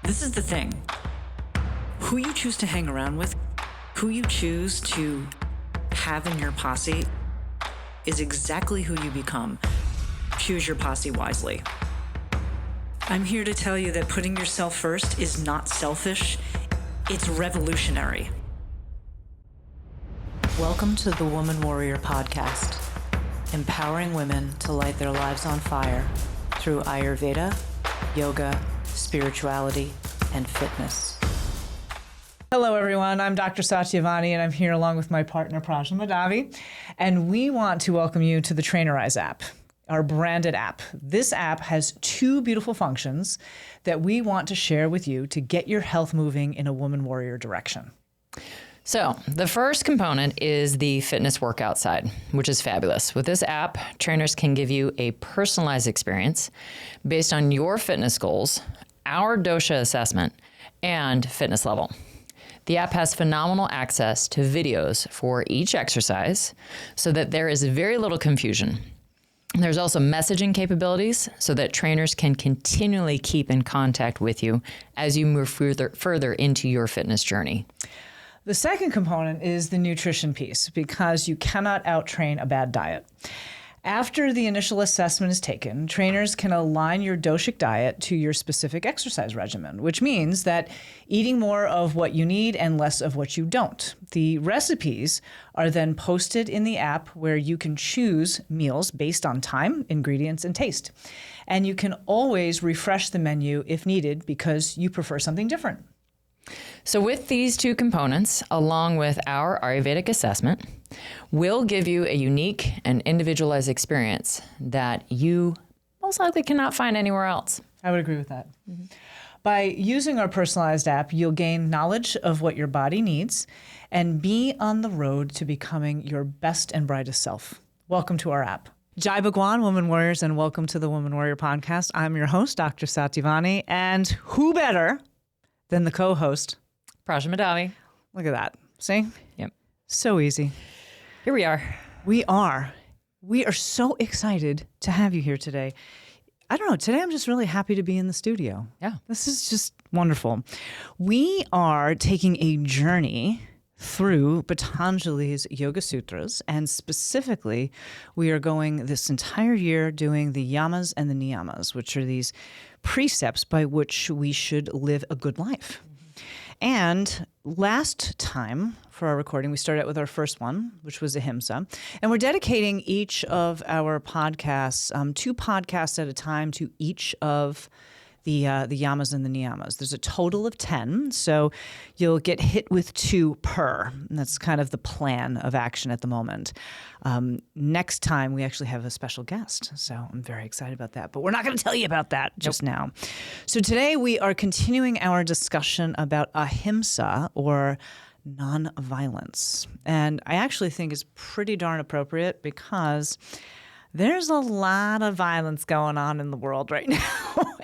This is the thing. Who you choose to hang around with, who you choose to have in your posse is exactly who you become. Choose your posse wisely. I'm here to tell you that putting yourself first is not selfish, it's revolutionary. Welcome to the Woman Warrior Podcast, empowering women to light their lives on fire through Ayurveda, yoga, spirituality, and fitness. Hello, everyone. I'm Dr. Satyavani, and I'm here along with my partner, Prajna Madhavi, and we want to welcome you to the Trainerize app, our branded app. This app has two beautiful functions that we want to share with you to get your health moving in a woman warrior direction. So the first component is the fitness workout side, which is fabulous. With this app, trainers can give you a personalized experience based on your fitness goals, our dosha assessment, and fitness level. The app has phenomenal access to videos for each exercise so that there is very little confusion. There's also messaging capabilities so that trainers can continually keep in contact with you as you move further into your fitness journey. The second component is the nutrition piece, because you cannot out-train a bad diet. After the initial assessment is taken, trainers can align your doshic diet to your specific exercise regimen, which means that eating more of what you need and less of what you don't. The recipes are then posted in the app where you can choose meals based on time, ingredients, and taste. And you can always refresh the menu if needed because you prefer something different. So with these two components, along with our Ayurvedic assessment, we'll give you a unique and individualized experience that you most likely cannot find anywhere else. I would agree with that. Mm-hmm. By using our personalized app, you'll gain knowledge of what your body needs and be on the road to becoming your best and brightest self. Welcome to our app. Jai Bhagwan, Woman Warriors, and welcome to the Woman Warrior Podcast. I'm your host, Dr. Satyavani, and who better than the co-host, Prajna Madhavi. Look at that. See? Yep. So easy. Here we are. We are so excited to have you here today. I don't know. Today I'm just really happy to be in the studio. Yeah. This is just wonderful. We are taking a journey through Patanjali's Yoga Sutras, and specifically, we are going this entire year doing the yamas and the niyamas, which are these precepts by which we should live a good life. And last time for our recording, we started out with our first one, which was Ahimsa. And we're dedicating each of our podcasts, 2 podcasts at a time, to each of the yamas and the niyamas. There's a total of 10, so you'll get hit with 2 per. And that's kind of the plan of action at the moment. Next time, we actually have a special guest, so I'm very excited about that. But we're not going to tell you about that just now. So today, we are continuing our discussion about Ahimsa, or nonviolence. And I actually think it's pretty darn appropriate because there's a lot of violence going on in the world right now.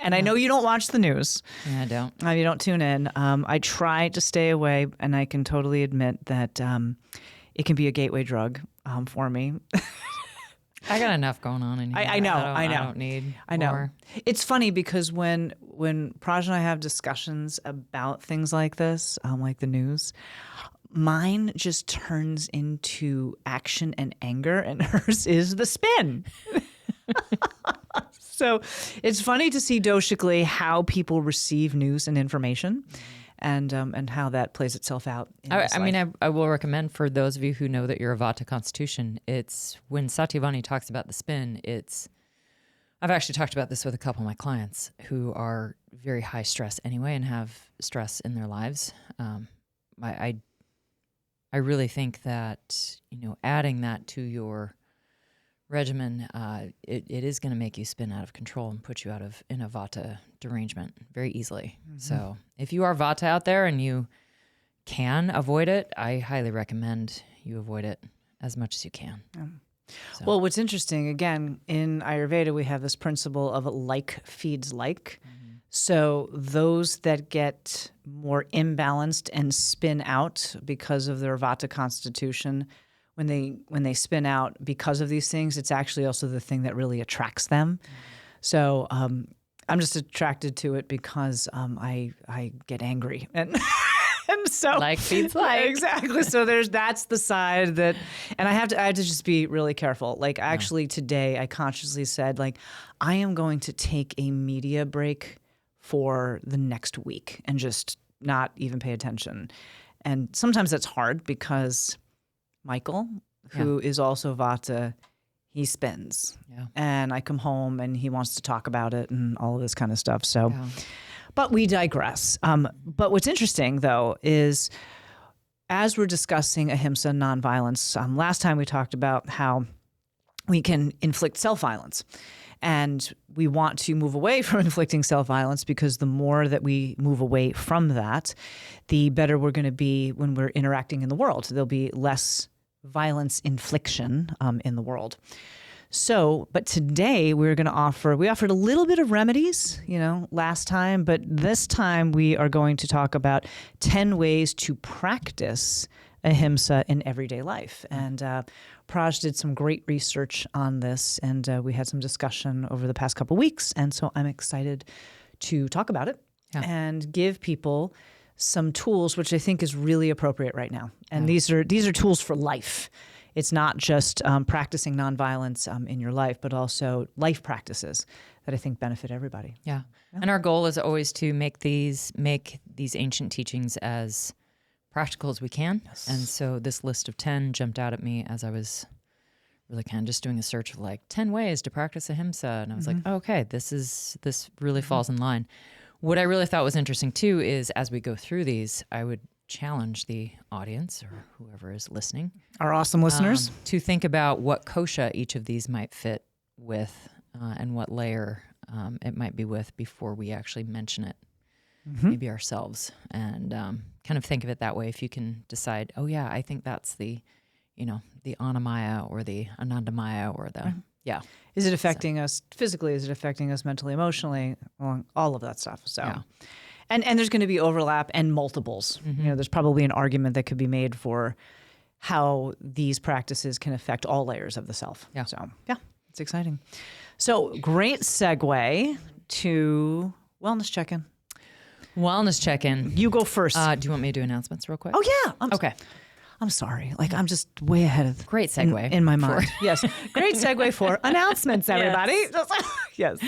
And I know you don't watch the news. Yeah, I don't. You don't tune in. I try to stay away, and I can totally admit that it can be a gateway drug for me. I got enough going on in here. I know. I don't need more. It's funny because when Praj and I have discussions about things like this, like the news, mine just turns into action and anger, and hers is the spin. So it's funny to see doshically how people receive news and information, and how that plays itself out. I will recommend for those of you who know that you're a Vata constitution, it's when Satyavani talks about the spin, I've actually talked about this with a couple of my clients who are very high stress anyway and have stress in their lives. I really think that, adding that to your regimen, it is going to make you spin out of control and put you in a Vata derangement very easily. Mm-hmm. So if you are Vata out there and you can avoid it, I highly recommend you avoid it as much as you can. Yeah. So. Well, what's interesting, again, in Ayurveda, we have this principle of like feeds like. Mm-hmm. So those that get more imbalanced and spin out because of their Vata constitution, when they spin out because of these things, it's actually also the thing that really attracts them. Mm-hmm. So I'm just attracted to it because I get angry and and so Like feeds like. exactly. So that's the side that, and I have to just be really careful. Like actually today I consciously said like I am going to take a media break for the next week and just not even pay attention. And sometimes that's hard because Michael, who is also Vata, he spins. Yeah. And I come home and he wants to talk about it and all of this kind of stuff. So, but we digress. But what's interesting, though, is as we're discussing Ahimsa nonviolence, last time we talked about how we can inflict self-violence. And we want to move away from inflicting self-violence because the more that we move away from that, the better we're going to be when we're interacting in the world. There'll be less violence infliction in the world. So, but today we offered a little bit of remedies, last time, but this time we are going to talk about 10 ways to practice Ahimsa in everyday life. And Praj did some great research on this, and we had some discussion over the past couple weeks. And so I'm excited to talk about it and give people some tools, which I think is really appropriate right now. And these are tools for life. It's not just practicing nonviolence in your life, but also life practices that I think benefit everybody. Yeah. And our goal is always to make these ancient teachings as practical as we can. Yes. And so this list of 10 jumped out at me as I was really kind of just doing a search of like 10 ways to practice Ahimsa. And I was like, oh, okay, this really falls in line. What I really thought was interesting too is as we go through these, I would challenge the audience or whoever is listening, our awesome listeners, to think about what kosha each of these might fit with and what layer it might be with before we actually mention it, maybe ourselves, and kind of think of it that way. If you can decide, oh yeah, I think that's the Annamaya or the Anandamaya or the Is it affecting us physically? Is it affecting us mentally, emotionally? All of that stuff. So, and there's going to be overlap and multiples. There's probably an argument that could be made for how these practices can affect all layers of the self. Yeah. So, it's exciting. So, great segue to wellness check-in. Wellness check-in. You go first. Do you want me to do announcements real quick? Oh, yeah. Okay. I'm sorry. Like, I'm just way ahead of great segue in my mind. Yes. Great segue for announcements, everybody. Yes.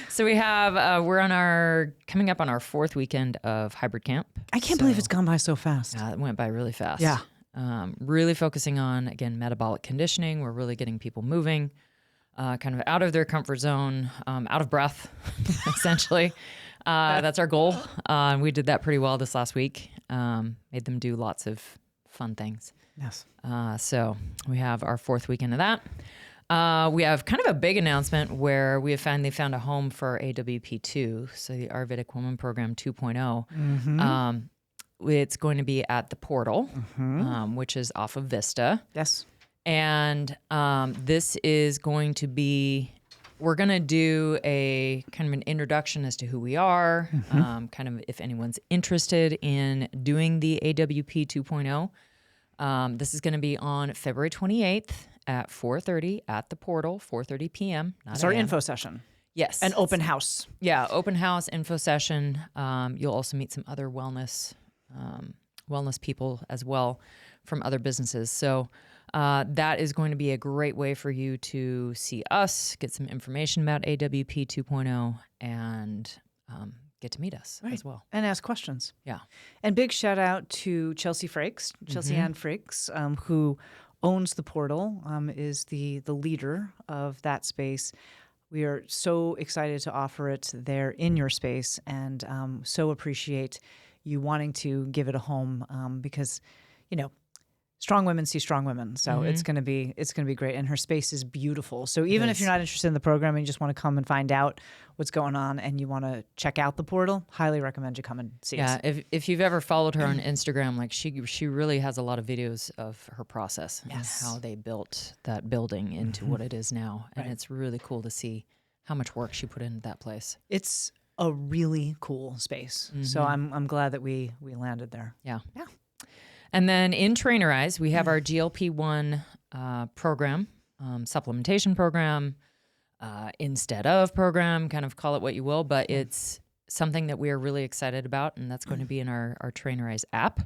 So we have, we're coming up on our 4th weekend of hybrid camp. I can't believe it's gone by so fast. Yeah, it went by really fast. Yeah. Really focusing on, again, metabolic conditioning. We're really getting people moving, kind of out of their comfort zone, out of breath, essentially. That's our goal. We did that pretty well this last week. Made them do lots of fun things. Yes. So we have our 4th weekend of that. We have kind of a big announcement where we have finally found a home for AWP2, so the Ayurvedic Woman Program 2.0. It's going to be at the Portal, which is off of Vista. Yes. And this is going to be, we're going to do a kind of an introduction as to who we are, kind of if anyone's interested in doing the AWP 2.0. This is going to be on February 28th at 4:30 at the Portal, 4:30 p.m. It's our info session. Yes. An open house. Yeah, open house, info session. You'll also meet some other wellness people as well from other businesses. So that is going to be a great way for you to see us, get some information about AWP 2.0, and get to meet us as well. And ask questions. Yeah. And big shout out to Chelsea Ann Frakes, who owns the Portal, is the leader of that space. We are so excited to offer it there in your space, and so appreciate you wanting to give it a home because, strong women see strong women. So it's going to be great. And her space is beautiful. So even if you're not interested in the program and you just want to come and find out what's going on and you want to check out the Portal, highly recommend you come and see us. Yeah, if you've ever followed her on Instagram, like she really has a lot of videos of her process and how they built that building into what it is now. And it's really cool to see how much work she put into that place. It's a really cool space. So I'm glad that we landed there. Yeah. Yeah. And then in Trainer Eyes, we have our GLP-1 program, supplementation program. instead of program, kind of call it what you will, but it's something that we are really excited about, and that's going to be in our Trainerize app.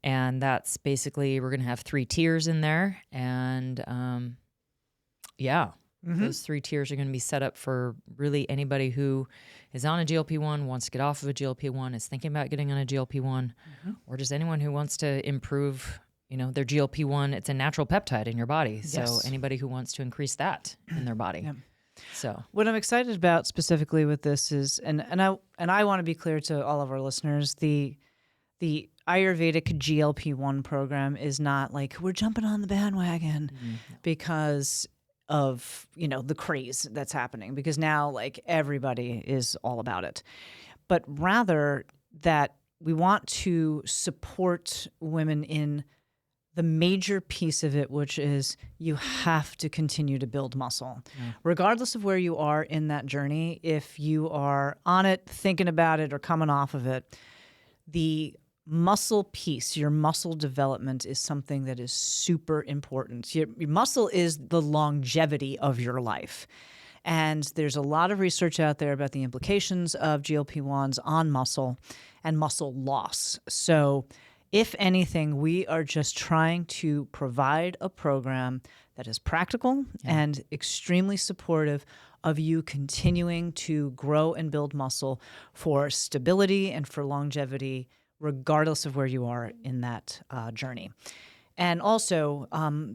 And that's basically, we're going to have 3 tiers in there. And those 3 tiers are going to be set up for really anybody who is on a GLP-1, wants to get off of a GLP-1, is thinking about getting on a GLP-1, or just anyone who wants to improve, their GLP-1. It's a natural peptide in your body. So anybody who wants to increase that in their body. Yeah. So what I'm excited about specifically with this is, and I want to be clear to all of our listeners, the Ayurvedic GLP-1 program is not like we're jumping on the bandwagon because of, the craze that's happening, because now like everybody is all about it, but rather that we want to support women in the major piece of it, which is you have to continue to build muscle. Regardless of where you are in that journey, if you are on it, thinking about it, or coming off of it, the muscle piece, your muscle development is something that is super important. Your muscle is the longevity of your life. And there's a lot of research out there about the implications of GLP-1s on muscle and muscle loss. So if anything, we are just trying to provide a program that is practical and extremely supportive of you continuing to grow and build muscle for stability and for longevity, regardless of where you are in that journey. And also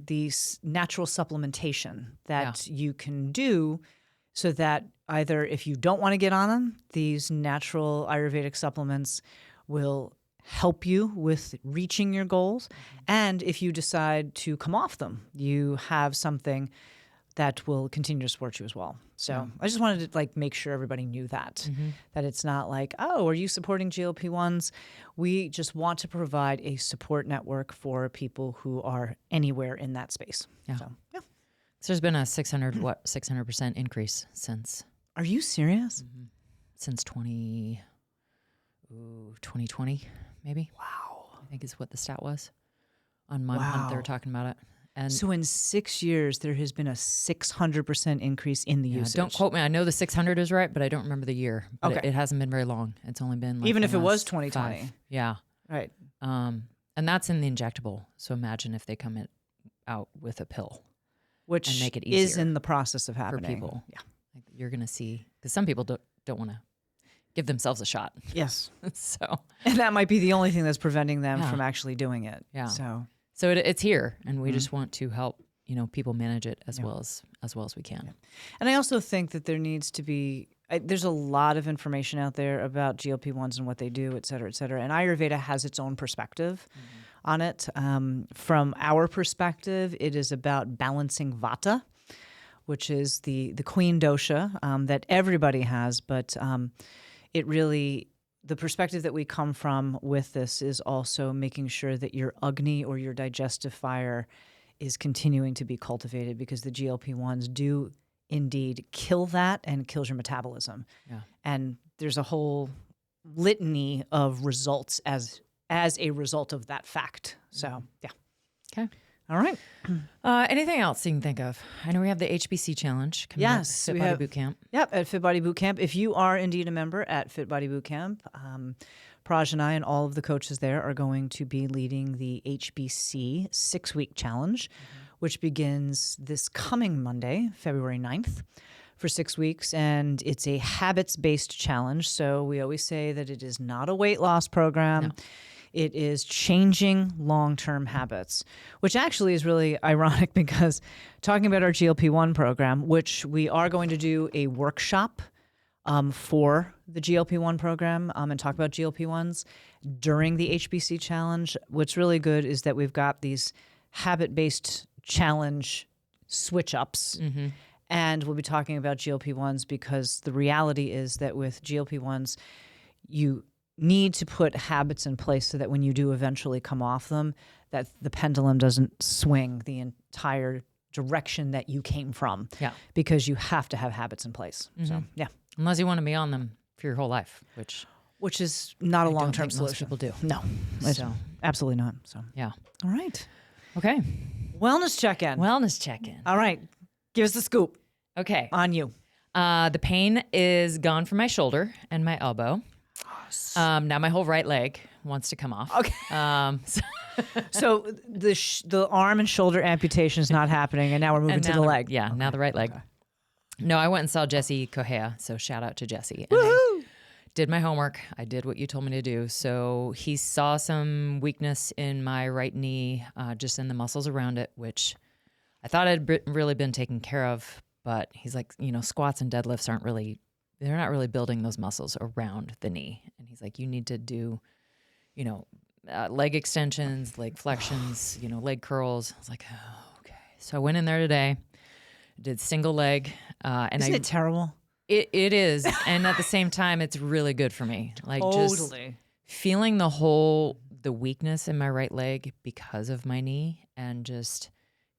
the natural supplementation that you can do so that either if you don't want to get on them, these natural Ayurvedic supplements will help you with reaching your goals. And if you decide to come off them, you have something that will continue to support you as well. So I just wanted to make sure everybody knew that, that it's not like, oh, are you supporting GLP-1s? We just want to provide a support network for people who are anywhere in that space. So there's been a 600% increase since. Are you serious? Since 2020, maybe. Wow. I think is what the stat was. On my month, they were talking about it. And so in 6 years, there has been a 600% increase in the usage. Don't quote me. I know the 600 is right, but I don't remember the year. But it hasn't been very long. It's only been even if it was 2020. 5. Yeah. Right. And that's in the injectable. So imagine if they come out with a pill, which and make it easier is in the process of happening for people. Yeah. You're going to see, because some people don't want to give themselves a shot. Yes. And that might be the only thing that's preventing them from actually doing it. Yeah. So it's here, and we just want to help people manage it as well as we can. Yeah. And I also think that there needs to be there's a lot of information out there about GLP-1s and what they do, et cetera, et cetera. And Ayurveda has its own perspective on it. From our perspective, it is about balancing Vata, which is the queen dosha that everybody has, but it really, the perspective that we come from with this is also making sure that your Agni or your digestive fire is continuing to be cultivated, because the GLP-1s do indeed kill that and kills your metabolism. Yeah. And there's a whole litany of results as a result of that fact. So, yeah. Okay. All right. Anything else you can think of? I know we have the HBC challenge coming up, Fit Body Bootcamp. Yep, at Fit Body Bootcamp. If you are indeed a member at Fit Body Bootcamp, Praj and I and all of the coaches there are going to be leading the HBC 6-week challenge, which begins this coming Monday, February 9th, for 6 weeks. And it's a habits-based challenge. So we always say that it is not a weight loss program. No. It is changing long-term habits, which actually is really ironic, because talking about our GLP-1 program, which we are going to do a workshop for the GLP-1 program and talk about GLP-1s during the HBC challenge. What's really good is that we've got these habit-based challenge switch-ups, and we'll be talking about GLP-1s, because the reality is that with GLP-1s, you need to put habits in place so that when you do eventually come off them, that the pendulum doesn't swing the entire direction that you came from. Yeah. Because you have to have habits in place. So, yeah. Unless you want to be on them for your whole life, which is not a long-term solution. Most people do. No. So. Absolutely not. So, yeah. All right. Okay. Wellness check-in. Wellness check-in. All right. Give us the scoop. Okay. On you. The pain is gone from my shoulder and my elbow. Now my whole right leg wants to come off. Okay. So the arm and shoulder amputation is not happening, and now we're moving to the leg. Yeah, now the right leg. Okay. No, I went and saw Jesse Correa, so shout out to Jesse. And Woohoo! I did my homework. I did what you told me to do. So he saw some weakness in my right knee, just in the muscles around it, which I thought had really been taken care of. But he's like, squats and deadlifts they're not really building those muscles around the knee. And he's like, you need to do, leg extensions, leg flexions, leg curls. I was like, oh, okay. So I went in there today, did single leg. And Isn't it terrible? It is. And at the same time, it's really good for me. Like just feeling the weakness in my right leg because of my knee, and just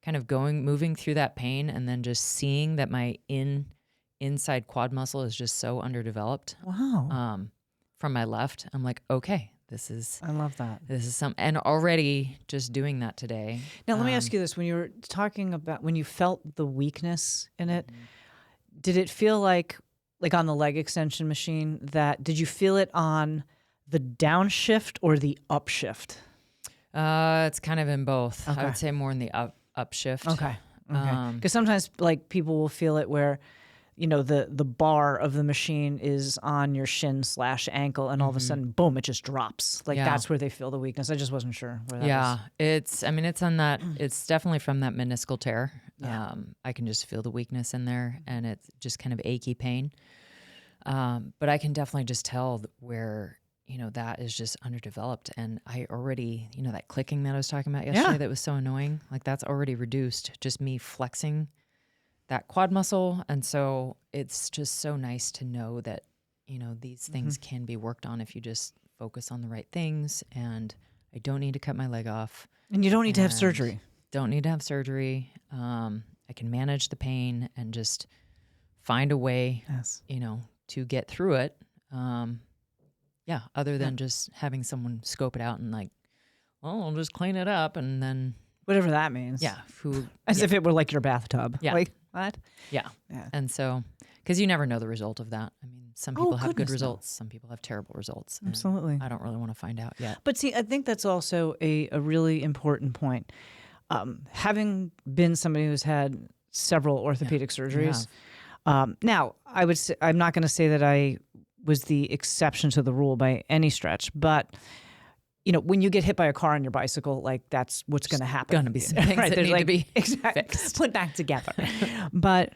kind of moving through that pain, and then just seeing that my inside quad muscle is just so underdeveloped. Wow. From my left, I'm like, okay, I love that. This is and already just doing that today. Now, let me ask you this. When you were talking about, when you felt the weakness in it, did it feel like on the leg extension machine, did you feel it on the downshift or the upshift? It's kind of in both. Okay. I would say more in the upshift. Okay. Because sometimes people will feel it where, the bar of the machine is on your shin/ankle, and all of a sudden, boom, it just drops. That's where they feel the weakness. I just wasn't sure where that was. It's on that, it's definitely from that meniscal tear. Yeah. I can just feel the weakness in there, and it's just kind of achy pain. But I can definitely just tell where, that is just underdeveloped. And I already, that clicking that I was talking about yesterday that was so annoying, that's already reduced, just me flexing that quad muscle. And so it's just so nice to know that, these things can be worked on if you just focus on the right things. And I don't need to cut my leg off. And you don't need to have surgery. Don't need to have surgery. I can manage the pain and just find a way, to get through it. Other than just having someone scope it out and I'll just clean it up and then whatever that means. Yeah. As if it were like your bathtub. Yeah. What? Yeah. And so, because you never know the result of that. I mean, some people have good results. Some people have terrible results. Absolutely. I don't really want to find out yet. But see, I think that's also a really important point. Having been somebody who's had several orthopedic surgeries, now I would say, I'm not going to say that I was the exception to the rule by any stretch, but when you get hit by a car on your bicycle, that's what's going to happen. Going to be some things that need to be fixed. Put back together. But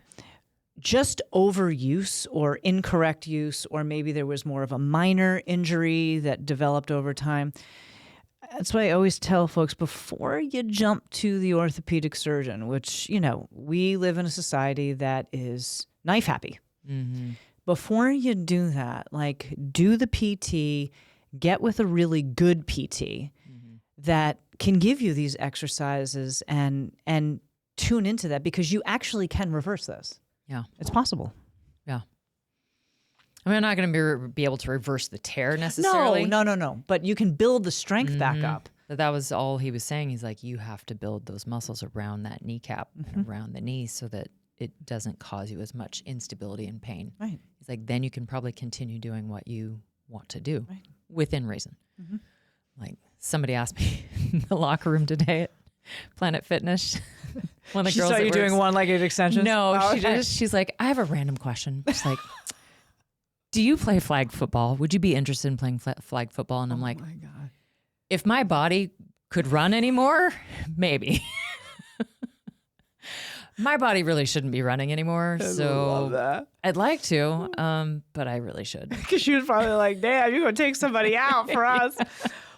just overuse or incorrect use, or maybe there was more of a minor injury that developed over time. That's why I always tell folks, before you jump to the orthopedic surgeon, which, we live in a society that is knife happy. Mm-hmm. Before you do that, do the PT, get with a really good PT that can give you these exercises and tune into that, because you actually can reverse this. Yeah. It's possible. Yeah. I mean, I'm not going to be able to reverse the tear necessarily. No. But you can build the strength back up. But that was all he was saying. He's like, you have to build those muscles around that kneecap and around the knee so that it doesn't cause you as much instability and pain. Right. He's like, then you can probably continue doing what you want to do within reason. Mm-hmm. Somebody asked me in the locker room today at Planet Fitness. One of the girls saw you doing one-legged extensions? No, she's like, I have a random question. She's like, do you play flag football? Would you be interested in playing flag football? And I'm like, my God. If my body could run anymore, maybe. My body really shouldn't be running anymore. I love that. I'd like to, but I really should. Because she was probably like, damn, you're going to take somebody out for us.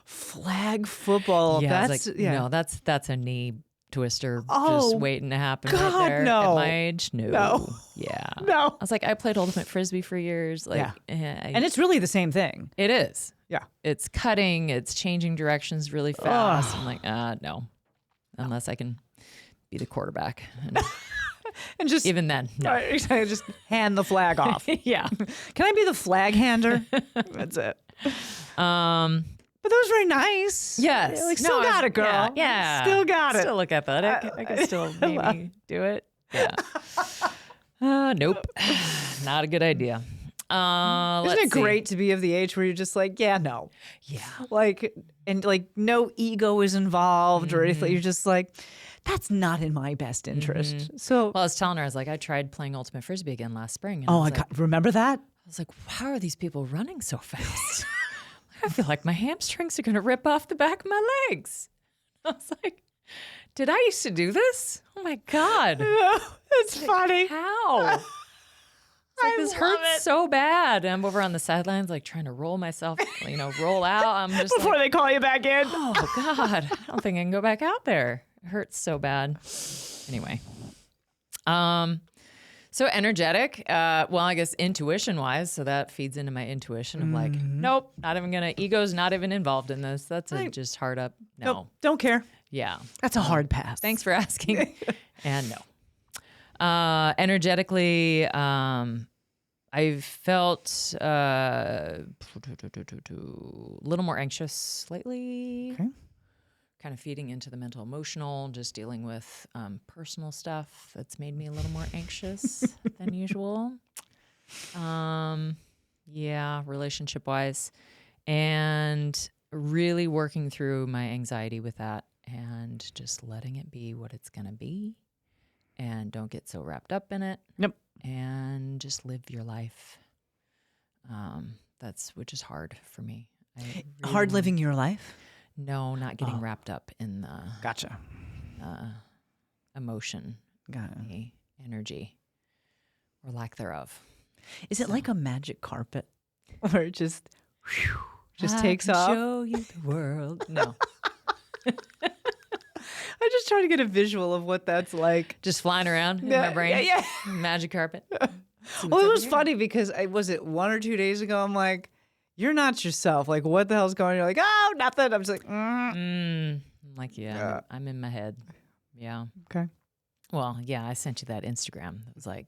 Flag football. Yeah, no, that's a knee twister just waiting to happen right there. No. At my age, no. Yeah. No. I was like, I played ultimate frisbee for years. And it's really the same thing. It is. Yeah. It's cutting, it's changing directions really fast. I'm like, no. Unless I can be the quarterback. And just even then, no. Right, just hand the flag off. Yeah. Can I be the flag hander? That's it. But that was very nice. Yes. Still got it, girl. Yeah. Still got it. Still look athletic. I can still maybe do it. Yeah. Nope. Not a good idea. Isn't it great to be of the age where you're just like, yeah, no. Yeah. Like, and like no ego is involved or anything. You're just like, that's not in my best interest. So, Well, I was telling her, I was like, I tried playing Ultimate Frisbee again last spring. And I remember that? I was like, how are these people running so fast? I feel like my hamstrings are going to rip off the back of my legs. I was like, did I used to do this? Oh my God. It's funny. How? It's like, this hurts so bad. And I'm over on the sidelines, like trying to roll myself, roll out. I'm just Before they call you back in. oh God, I don't think I can go back out there. It hurts so bad. Anyway. So energetic, well, I guess intuition wise. So that feeds into my intuition of like, nope, not even ego's not even involved in this. That's just hard up. No. Nope, don't care. Yeah. That's a hard pass. Thanks for asking. And no. Energetically, I felt a little more anxious lately. Okay. Kind of feeding into the mental emotional, just dealing with personal stuff that's made me a little more anxious than usual. Yeah, relationship wise, and really working through my anxiety with that and just letting it be what it's going to be. And don't get so wrapped up in it. Yep. And just live your life. Which is hard for me. Hard living your life? No, not getting wrapped up in the Gotcha. Emotion, Got it. the energy, or lack thereof. Is it like a magic carpet where it just takes off? Show you the world. No. I'm just trying to get a visual of what that's like. Just flying around in my brain. Yeah. Magic carpet. Well, it was funny because was it 1 or 2 days ago? I'm like, you're not yourself. Like, what the hell's going on? You're like, oh, nothing. I'm just like, I'm like, yeah, I'm in my head. Yeah. Okay. Well, yeah, I sent you that Instagram. It was like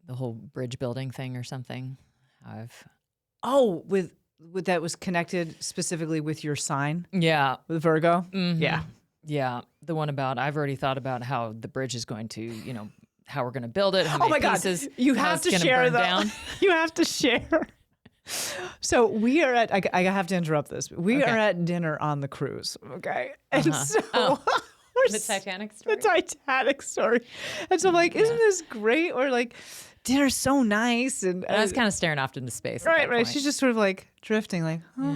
the whole bridge building thing or something. With that was connected specifically with your sign? Yeah. With Virgo? Mm-hmm. Yeah. Yeah. The one about, I've already thought about how the bridge is going to, how we're going to build it. How many pieces you have to share down. You have to share. So we are at, I have to interrupt this. We are at dinner on the cruise, okay? And so the Titanic story? The Titanic story. And so I'm like, isn't this great? Or like, dinner's so nice. And I was kind of staring off into space. Right. She's just sort of like drifting, like, huh?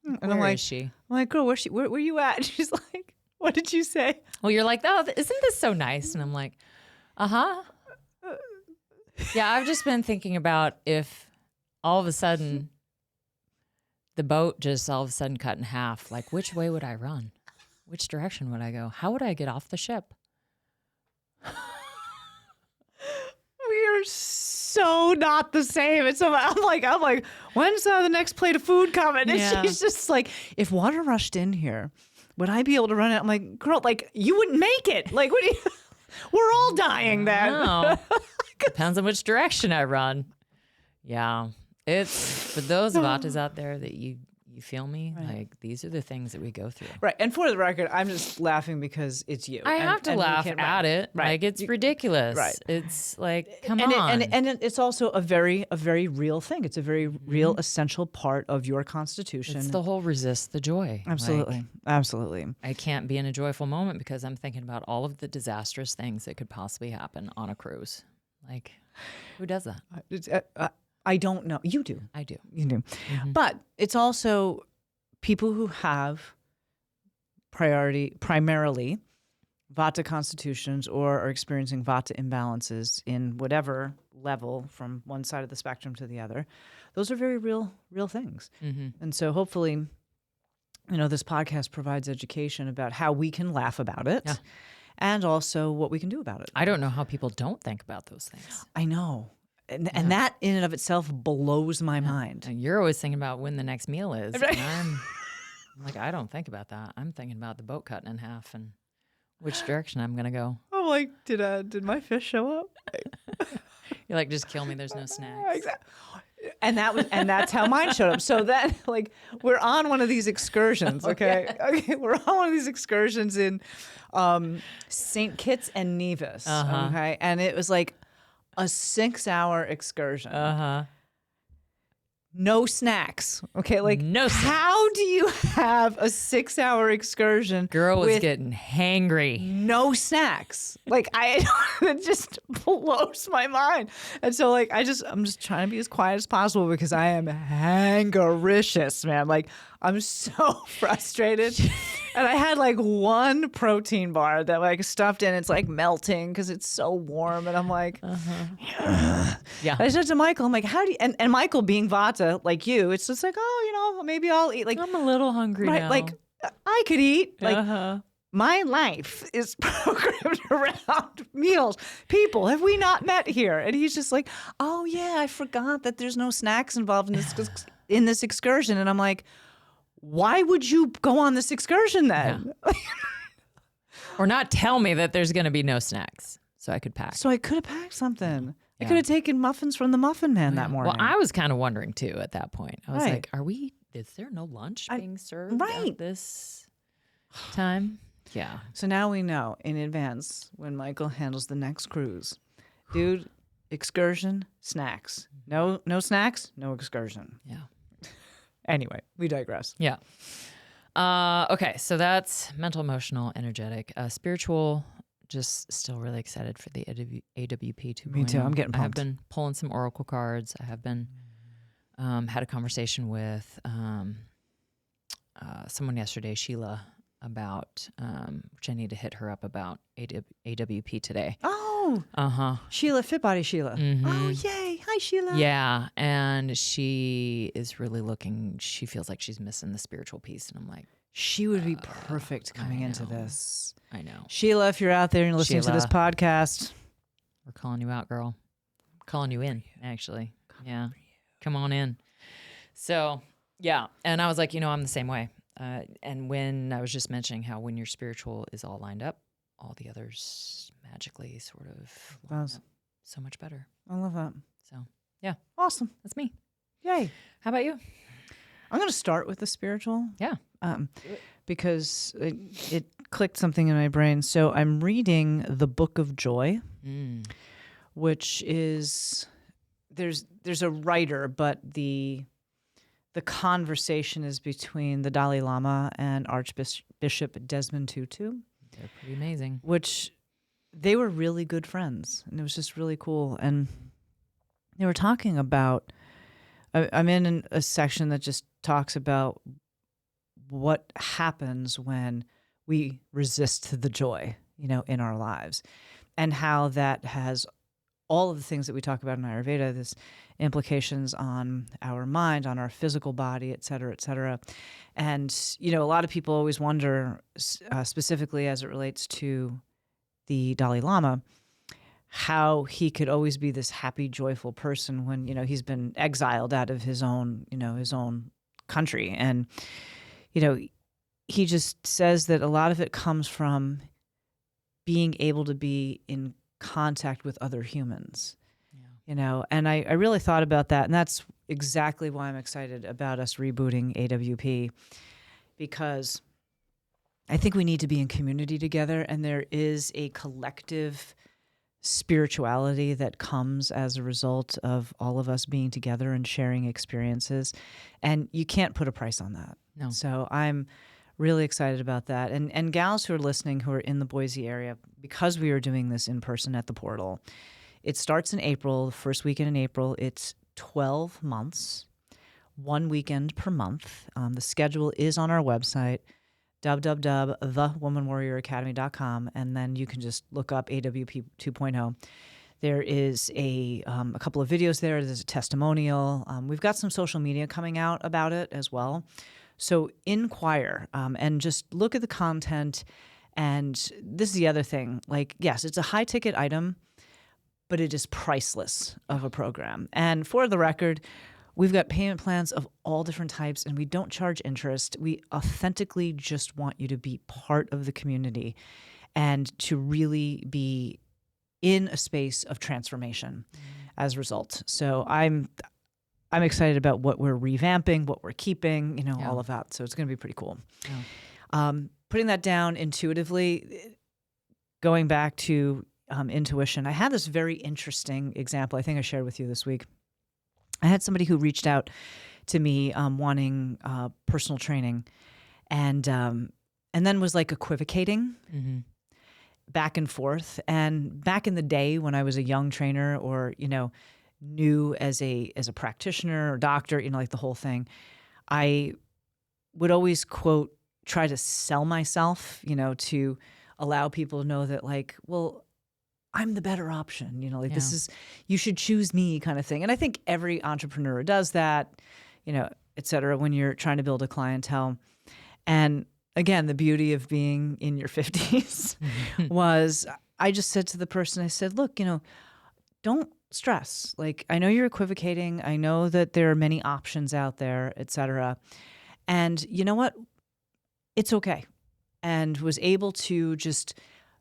Yeah. And Where is she? I'm like, girl, where you at? And she's like, what did you say? Well, you're like, oh, isn't this so nice? And I'm like, yeah, I've just been thinking about if all of a sudden the boat just all of a sudden cut in half, like which way would I run? Which direction would I go? How would I get off the ship? We are so not the same. And so I'm like, when's the next plate of food coming? And she's just like, if water rushed in here, would I be able to run it? I'm like, girl, like you wouldn't make it. Like, what do you? We're all dying then. Depends on which direction I run. Yeah. It's for those Vatas out there that you feel me? Right. Like these are the things that we go through. Right. And for the record, I'm just laughing because it's you. I have to laugh at it. Right. Like it's ridiculous. Right. It's like, come on. And it's also a very real thing. It's a very real, essential part of your constitution. It's the whole resist the joy. Absolutely. Like, absolutely. I can't be in a joyful moment because I'm thinking about all of the disastrous things that could possibly happen on a cruise. Like, who does that? I don't know. You do. I do. You do. Mm-hmm. But it's also people who have primarily Vata constitutions or are experiencing Vata imbalances in whatever level from one side of the spectrum to the other. Those are very real things. Mm-hmm. And so hopefully, this podcast provides education about how we can laugh about it and also what we can do about it. I don't know how people don't think about those things. I know. And that in and of itself blows my mind. And you're always thinking about when the next meal is. Right. And I'm like, I don't think about that. I'm thinking about the boat cutting in half and which direction I'm going to go. Oh, like, did my fish show up? You're like, just kill me. There's no snacks. Exactly. And that's how mine showed up. So then, like, we're on one of these excursions, okay? Okay, we're on one of these excursions in St. Kitts and Nevis, okay? And it was like, a 6-hour excursion. Uh-huh. No snacks. Okay, like No snacks. how do you have a 6-hour excursion? Girl was with getting hangry. no snacks. Like it just blows my mind. And so like I'm just trying to be as quiet as possible because I am hangaricious, man. Like I'm so frustrated. And I had like one protein bar that like stuffed in. It's like melting because it's so warm. And I'm like, Yeah. I said to Michael, I'm like, how do you, and Michael being Vata, like you, it's just like, oh, maybe I'll eat. Like, I'm a little hungry right, now. like I could eat. Like, Uh-huh. my life is programmed around meals. People, have we not met here? And he's just like, oh yeah, I forgot that there's no snacks involved in this excursion. And I'm like, why would you go on this excursion then? Or not tell me that there's going to be no snacks so I could pack. So I could have packed something. I Yeah. could have taken muffins from the Muffin Man that morning. Well, I was kind of wondering too at that point. I was Right. like, is there no lunch being served right. at this time? Yeah. So now we know in advance when Michael handles the next cruise. Dude, excursion, snacks. No snacks, no excursion. Yeah. Anyway, we digress. Yeah. Okay, so that's mental, emotional, energetic, spiritual. Just still really excited for the AWP 2.0. Me too. I'm getting I have pumped. been pulling some oracle cards. I have been had a conversation with someone yesterday, Sheila, about which I need to hit her up about AWP today. Oh, Sheila, Fit Body Sheila. Oh, yay. Hi, Sheila. Yeah, and she is really looking. She feels like she's missing the spiritual piece, and I'm like, She would be perfect coming into know. this. I know. Sheila, if you're out there and you're listening to this Sheila. podcast, We're calling you out, girl. Calling you in, actually. Yeah. Come on in. So, yeah. And I was like, I'm the same way. And when I was just mentioning how when your spiritual is all lined up, all the others magically sort of line Does. up so much better. I love that. So, yeah, Awesome. that's me. Yay. How about you? I'm going to start with the spiritual. Yeah. Because it clicked something in my brain. So I'm reading the Book of Joy, which is there's a writer, but the conversation is between the Dalai Lama and Archbishop Desmond Tutu, They're pretty amazing. which they were really good friends, and it was just really cool. And they were talking about. I'm in a section that just talks about what happens when we resist the joy, in our lives, and how that has all of the things that we talk about in Ayurveda, this implications on our mind, on our physical body, et cetera, et cetera. And, a lot of people always wonder, specifically as it relates to the Dalai Lama, how he could always be this happy, joyful person when, he's been exiled out of his own country. And, he just says that a lot of it comes from being able to be in contact with other humans, and I really thought about that. And that's exactly why I'm excited about us rebooting AWP, because I think we need to be in community together. And there is a collective spirituality that comes as a result of all of us being together and sharing experiences. And you can't put a price on that. No. So I'm really excited about that. And gals who are listening who are in the Boise area, because we are doing this in person at the portal, it starts in April, the first weekend in April. It's 12 months, 1 weekend per month. The schedule is on our website, www.thewomanwarrioracademy.com, and then you can just look up AWP 2.0. There is a couple of videos there. There's a testimonial. We've got some social media coming out about it as well. So inquire and just look at the content. And this is the other thing. Like, yes, it's a high ticket item, but it is priceless of a program. And for the record, we've got payment plans of all different types, and we don't charge interest. We authentically just want you to be part of the community and to really be in a space of transformation as a result. So I'm excited about what we're revamping, what we're keeping, all of that. So it's going to be pretty cool. Yeah. Putting that down intuitively, going back to intuition. I had this very interesting example. I think I shared with you this week. I had somebody who reached out to me wanting personal training, and then was like equivocating back and forth. And back in the day when I was a young trainer, or new as a practitioner or doctor, like the whole thing, I would always quote try to sell myself, to allow people to know that, like, well, I'm the better option, this is, you should choose me, kind of thing. And I think every entrepreneur does that, et cetera, when you're trying to build a clientele. And again, the beauty of being in your 50s was I just said to the person, I said, look, don't stress. Like, I know you're equivocating. I know that there are many options out there, et cetera. And you know what? It's okay. And was able to just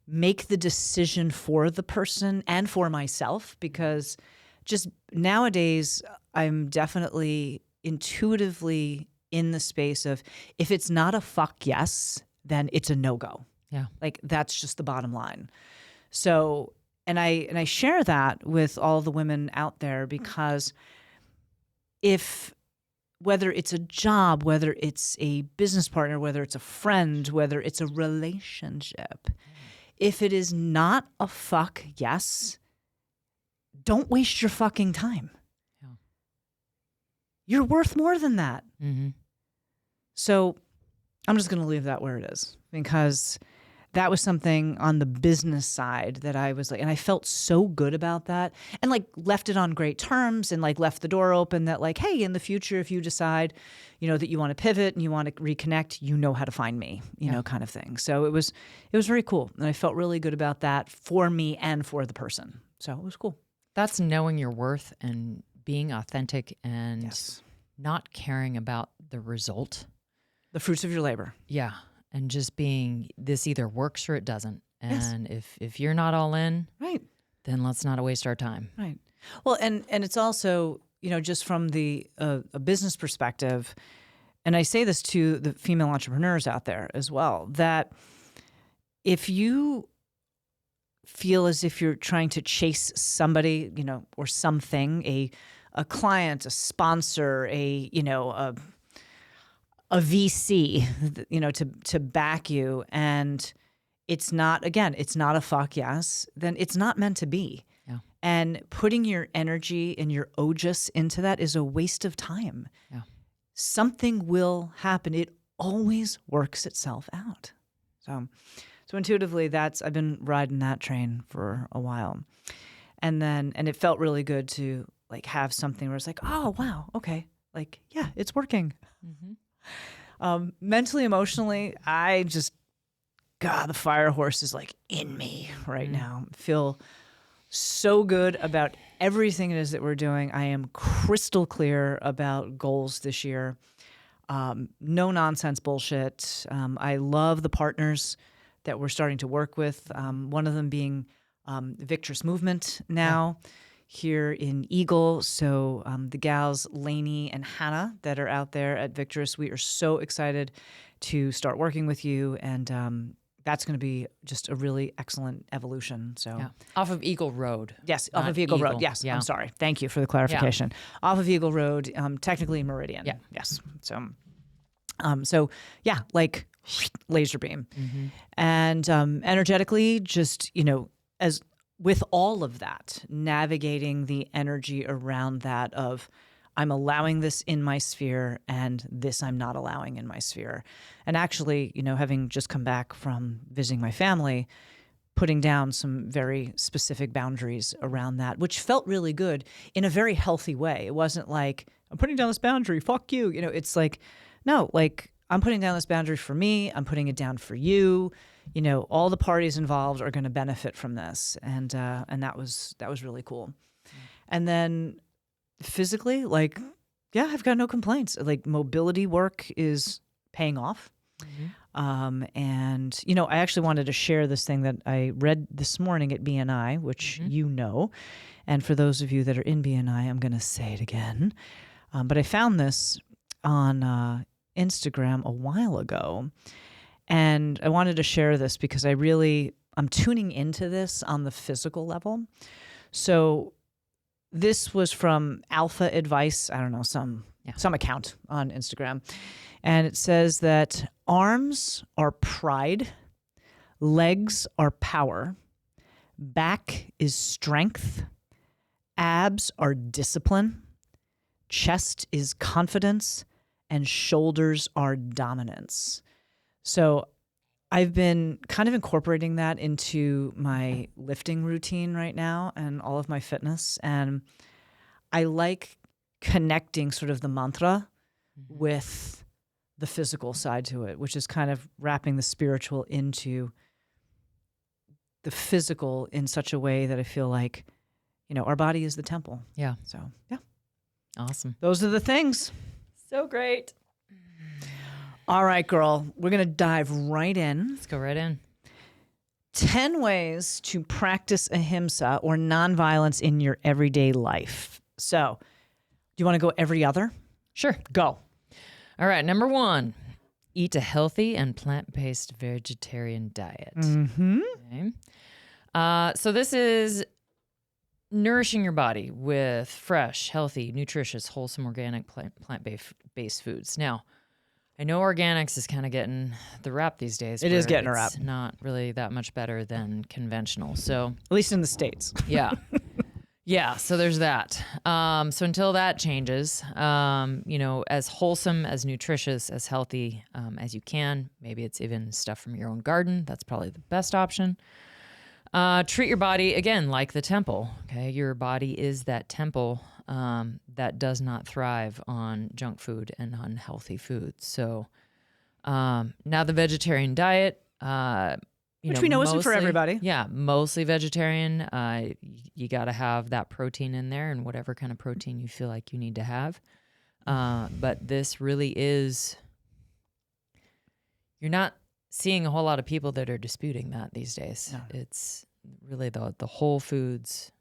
make the decision for the person and for myself, because just nowadays I'm definitely intuitively in the space of, if it's not a fuck yes, then it's a no-go. Yeah. Like, that's just the bottom line. So, and I share that with all the women out there, because whether it's a job, whether it's a business partner, whether it's a friend, whether it's a relationship, if it is not a fuck yes, don't waste your fucking time. Yeah. You're worth more than that. Mm-hmm. So I'm just going to leave that where it is, because that was something on the business side that I was like, and I felt so good about that, and like left it on great terms, and like left the door open that, like, hey, in the future, if you decide, that you want to pivot and you want to reconnect, how to find me, kind of thing. So it was very cool. And I felt really good about that for me and for the person. So it was cool. That's knowing your worth and being authentic and Yes. not caring about the result. The fruits of your labor. Yeah. And just being, this either works or it doesn't. And Yes. if you're not all in, Right. then let's not waste our time. Right. Well, and it's also, just from the a business perspective, and I say this to the female entrepreneurs out there as well, that if you feel as if you're trying to chase somebody, or something, a client, a sponsor, a VC, to back you, and it's not a fuck yes, then it's not meant to be. Yeah. And putting your energy and your ojus into that is a waste of time. Yeah. Something will happen. It always works itself out. So intuitively, I've been riding that train for a while. And it felt really good to like have something where it's like, oh, wow, okay. Like, yeah, it's working. Mm-hmm. Mentally, emotionally, the fire horse is like in me right now. Feel so good about everything it is that we're doing. I am crystal clear about goals this year. No nonsense bullshit. I love the partners that we're starting to work with. One of them being Victor's Movement now. Yeah. Here in Eagle. So the gals, Lainey and Hannah, that are out there at Victor's, we are so excited to start working with you. And that's going to be just a really excellent evolution. So yeah. Off of Eagle Road. Yes, off of Eagle Road. Yes, yeah. I'm sorry. Thank you for the clarification. Yeah. Off of Eagle Road, technically Meridian. Yeah. Yes. So yeah, like laser beam. Mm-hmm. And energetically, just, as with all of that, navigating the energy around that of, I'm allowing this in my sphere and this I'm not allowing in my sphere. And actually, having just come back from visiting my family, putting down some very specific boundaries around that, which felt really good in a very healthy way. It wasn't like, I'm putting down this boundary, fuck you. It's like, no, like, I'm putting down this boundary for me. I'm putting it down for you. All the parties involved are going to benefit from this. And that was really cool. And then physically, like, yeah, I've got no complaints. Like, mobility work is paying off. Mm-hmm. And, I actually wanted to share this thing that I read this morning at BNI, which and for those of you that are in BNI, I'm going to say it again. But I found this on Instagram a while ago, and I wanted to share this because I I'm tuning into this on the physical level. So this was from Alpha Advice. I don't know, some account on Instagram. And it says that arms are pride, legs are power, back is strength, abs are discipline, chest is confidence, and shoulders are dominance. So I've been kind of incorporating that into my lifting routine right now and all of my fitness. And I like connecting sort of the mantra with the physical side to it, which is kind of wrapping the spiritual into the physical in such a way that I feel like, our body is the temple. Yeah. So, yeah. Awesome. Those are the things. So great. All right, girl, we're going to dive right in. Let's go right in. 10 ways to practice ahimsa or nonviolence in your everyday life. So, do you want to go every other? Sure. Go. All right. Number 1, eat a healthy and plant-based vegetarian diet. Mm-hmm. Okay. So this is nourishing your body with fresh, healthy, nutritious, wholesome, organic, plant-based foods. Now, I know organics is kind of getting the rap these days. It is getting a rap. It's not really that much better than conventional. So At least in the States. yeah. Yeah, so there's that. So until that changes, as wholesome, as nutritious, as healthy as you can. Maybe it's even stuff from your own garden. That's probably the best option. Treat your body, again, like the temple. Okay, your body is that temple that does not thrive on junk food and unhealthy foods. So now the vegetarian diet, which we know isn't for everybody. Yeah, mostly vegetarian. You got to have that protein in there, and whatever kind of protein you feel like you need to have. But this really is, you're not seeing a whole lot of people that are disputing that these days. No. It's really the whole foods.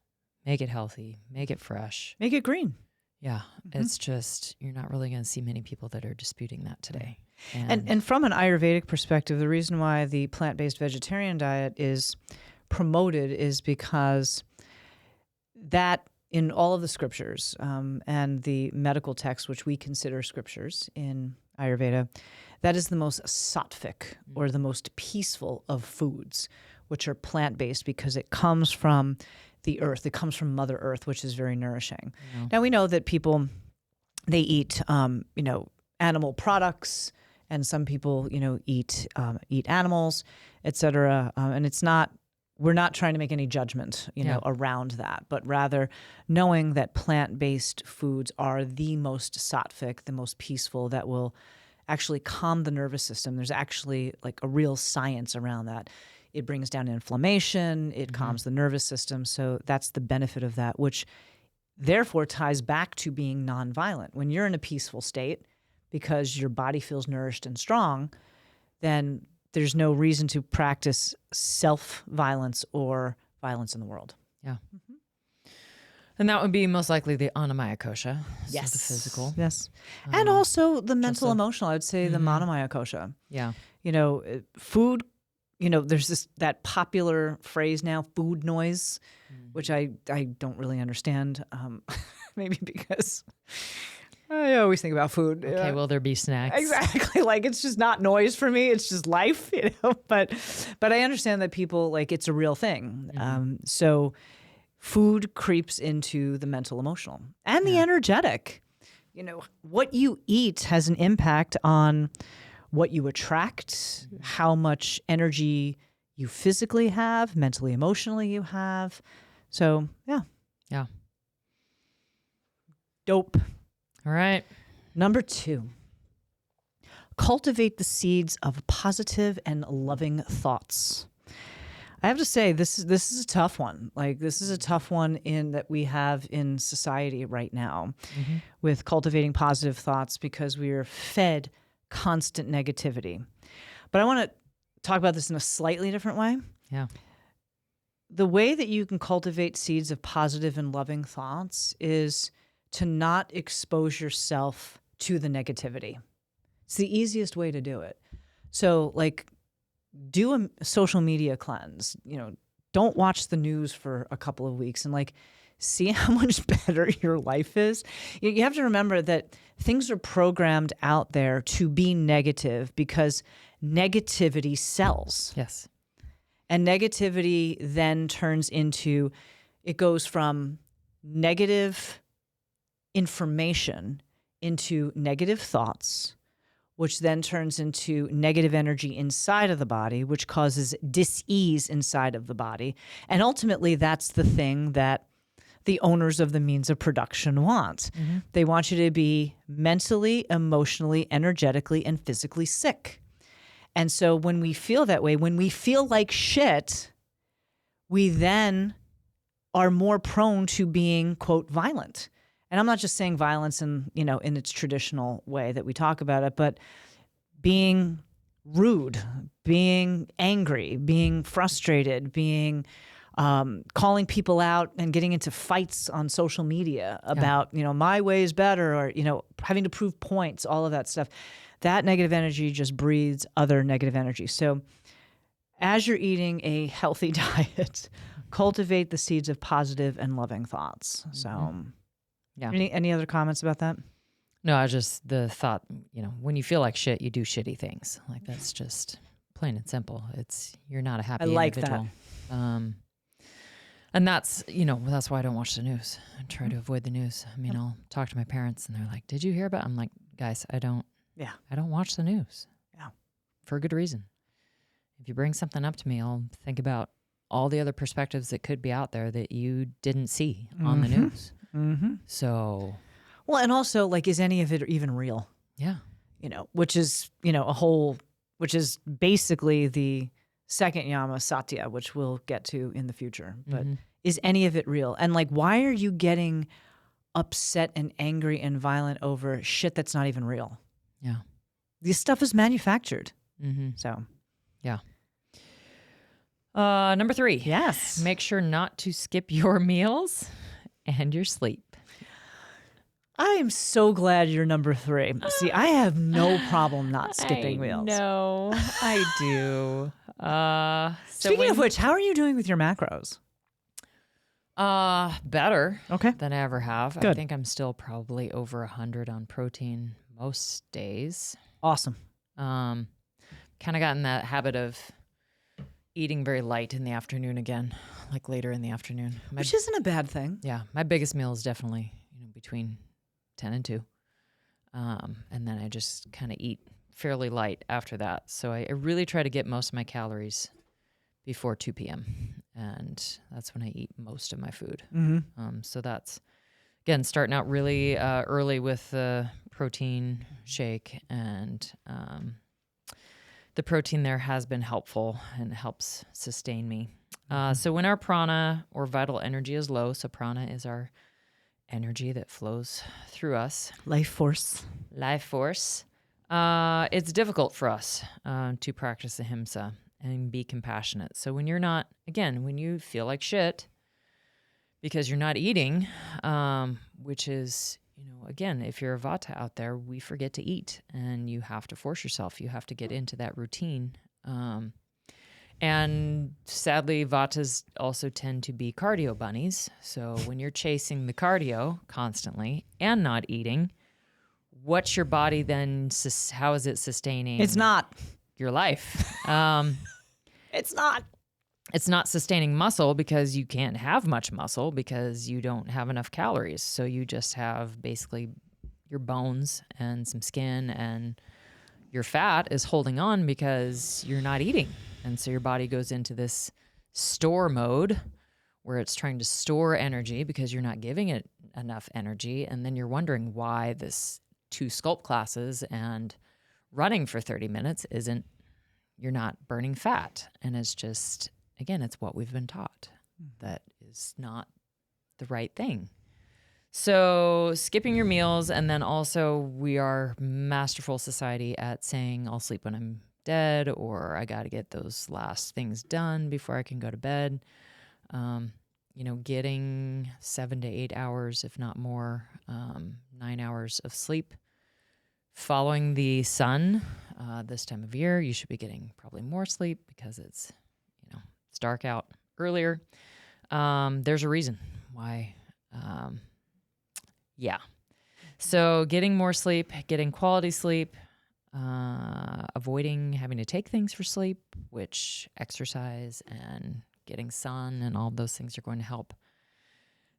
Make it healthy, make it fresh. Make it green. Yeah, it's just, you're not really going to see many people that are disputing that today. And from an Ayurvedic perspective, the reason why the plant-based vegetarian diet is promoted is because that in all of the scriptures and the medical texts, which we consider scriptures in Ayurveda, that is the most sattvic or the most peaceful of foods, which are plant-based because it comes from the earth. It comes from Mother Earth, which is very nourishing. Yeah. Now we know that people, they eat, animal products, and some people, eat animals, etc. And it's not, we're not trying to make any judgment, around that, but rather knowing that plant-based foods are the most sattvic, the most peaceful, that will actually calm the nervous system. There's actually like a real science around that. It brings down inflammation, it calms the nervous system. So that's the benefit of that, which therefore ties back to being nonviolent. When you're in a peaceful state because your body feels nourished and strong, then there's no reason to practice self-violence or violence in the world. Yeah. And that would be most likely the Annamaya kosha. Yes. So the physical. Yes. And also the mental, emotional. I would say the Manomaya kosha. Yeah. Food, there's that popular phrase now, food noise, which I don't really understand. Maybe because I always think about food. Okay, will there be snacks? Exactly. Like, it's just not noise for me. It's just life, But I understand that people, like, it's a real thing. So food creeps into the mental, emotional, and the energetic. What you eat has an impact on what you attract, how much energy you physically have, mentally, emotionally you have. So, yeah. Yeah. Dope. All right. Number 2, cultivate the seeds of positive and loving thoughts. I have to say, this is a tough one. Like, this is a tough one in that we have in society right now with cultivating positive thoughts, because we are fed constant negativity. But I want to talk about this in a slightly different way. Yeah. The way that you can cultivate seeds of positive and loving thoughts is to not expose yourself to the negativity. It's the easiest way to do it. So, like, do a social media cleanse. Don't watch the news for a couple of weeks and like see how much better your life is. You have to remember that things are programmed out there to be negative because negativity sells. Yes. And negativity then it goes from negative information into negative thoughts, which then turns into negative energy inside of the body, which causes dis-ease inside of the body. And ultimately, that's the thing that the owners of the means of production want. Mm-hmm. They want you to be mentally, emotionally, energetically, and physically sick. And so when we feel that way, when we feel like shit, we then are more prone to being, quote, violent. And I'm not just saying violence in its traditional way that we talk about it, but being rude, being angry, being frustrated, being calling people out and getting into fights on social media about, my way is better, or, having to prove points, all of that stuff. That negative energy just breeds other negative energy. So as you're eating a healthy diet, cultivate the seeds of positive and loving thoughts. So yeah. Any other comments about that? No, I just, the thought, when you feel like shit, you do shitty things. Like that's just plain and simple. You're not a happy individual. That. And that's why I don't watch the news. I try to avoid the news. I mean, I'll talk to my parents and they're like, did you hear about it? I'm like, guys, I don't watch the news. Yeah. For a good reason. If you bring something up to me, I'll think about all the other perspectives that could be out there that you didn't see on the news. Mm-hmm. So. Well, and also, like, is any of it even real? Yeah. Which is, which is basically the second yama, Satya, which we'll get to in the future. But is any of it real? And like, why are you getting upset and angry and violent over shit that's not even real? Yeah. This stuff is manufactured. Mm-hmm. So. Yeah. Number 3. Yes. Make sure not to skip your meals and your sleep. I am so glad you're number 3. See, I have no problem not skipping meals. No, I do. Speaking of which, how are you doing with your macros? Better Okay. than I ever have. Good. I think I'm still probably over 100 on protein most days. Awesome. Kind of gotten that habit of eating very light in the afternoon again, like later in the afternoon. Which isn't a bad thing. Yeah, my biggest meal is definitely between 10 and 2. And then I just kind of eat fairly light after that. So I really try to get most of my calories before 2 p.m. And that's when I eat most of my food. Mm-hmm. So that's, again, starting out really early with the protein shake. And the protein there has been helpful and helps sustain me. So when our prana or vital energy is low, so prana is our energy that flows through us. Life force. It's difficult for us to practice ahimsa and be compassionate. So when you're not, again, when you feel like shit because you're not eating, which is, again, if you're a vata out there, we forget to eat and you have to force yourself. You have to get into that routine. And sadly, vatas also tend to be cardio bunnies. So when you're chasing the cardio constantly and not eating, what's your body then? How is it sustaining? It's not your life. It's not. It's not sustaining muscle because you can't have much muscle because you don't have enough calories. So you just have basically your bones and some skin, and your fat is holding on because you're not eating. And so your body goes into this store mode where it's trying to store energy because you're not giving it enough energy. And then you're wondering why this 2 sculpt classes and running for 30 minutes you're not burning fat. And it's just, again, it's what we've been taught. That is not the right thing. So skipping your meals, and then also we are masterful society at saying I'll sleep when I'm dead, or I got to get those last things done before I can go to bed. Getting 7 to 8 hours, if not more, 9 hours of sleep. Following the sun, this time of year. You should be getting probably more sleep because it's dark out earlier. There's a reason why. So getting more sleep, getting quality sleep, avoiding having to take things for sleep, which exercise and getting sun and all those things are going to help.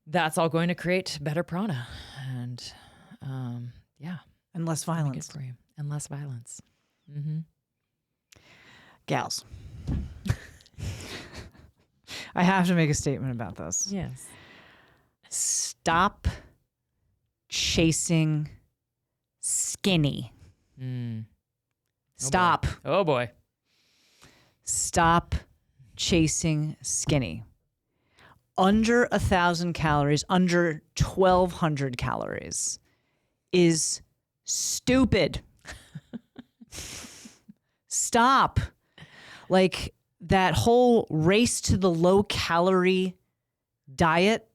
That's all going to create better prana and and less violence for you, and less violence. Mm-hmm. Gals. I have to make a statement about this. Yes. Stop chasing skinny. Stop. Oh boy. Stop chasing skinny. Under 1,000 calories, under 1,200 calories is stupid. Stop. Like that whole race to the low calorie diet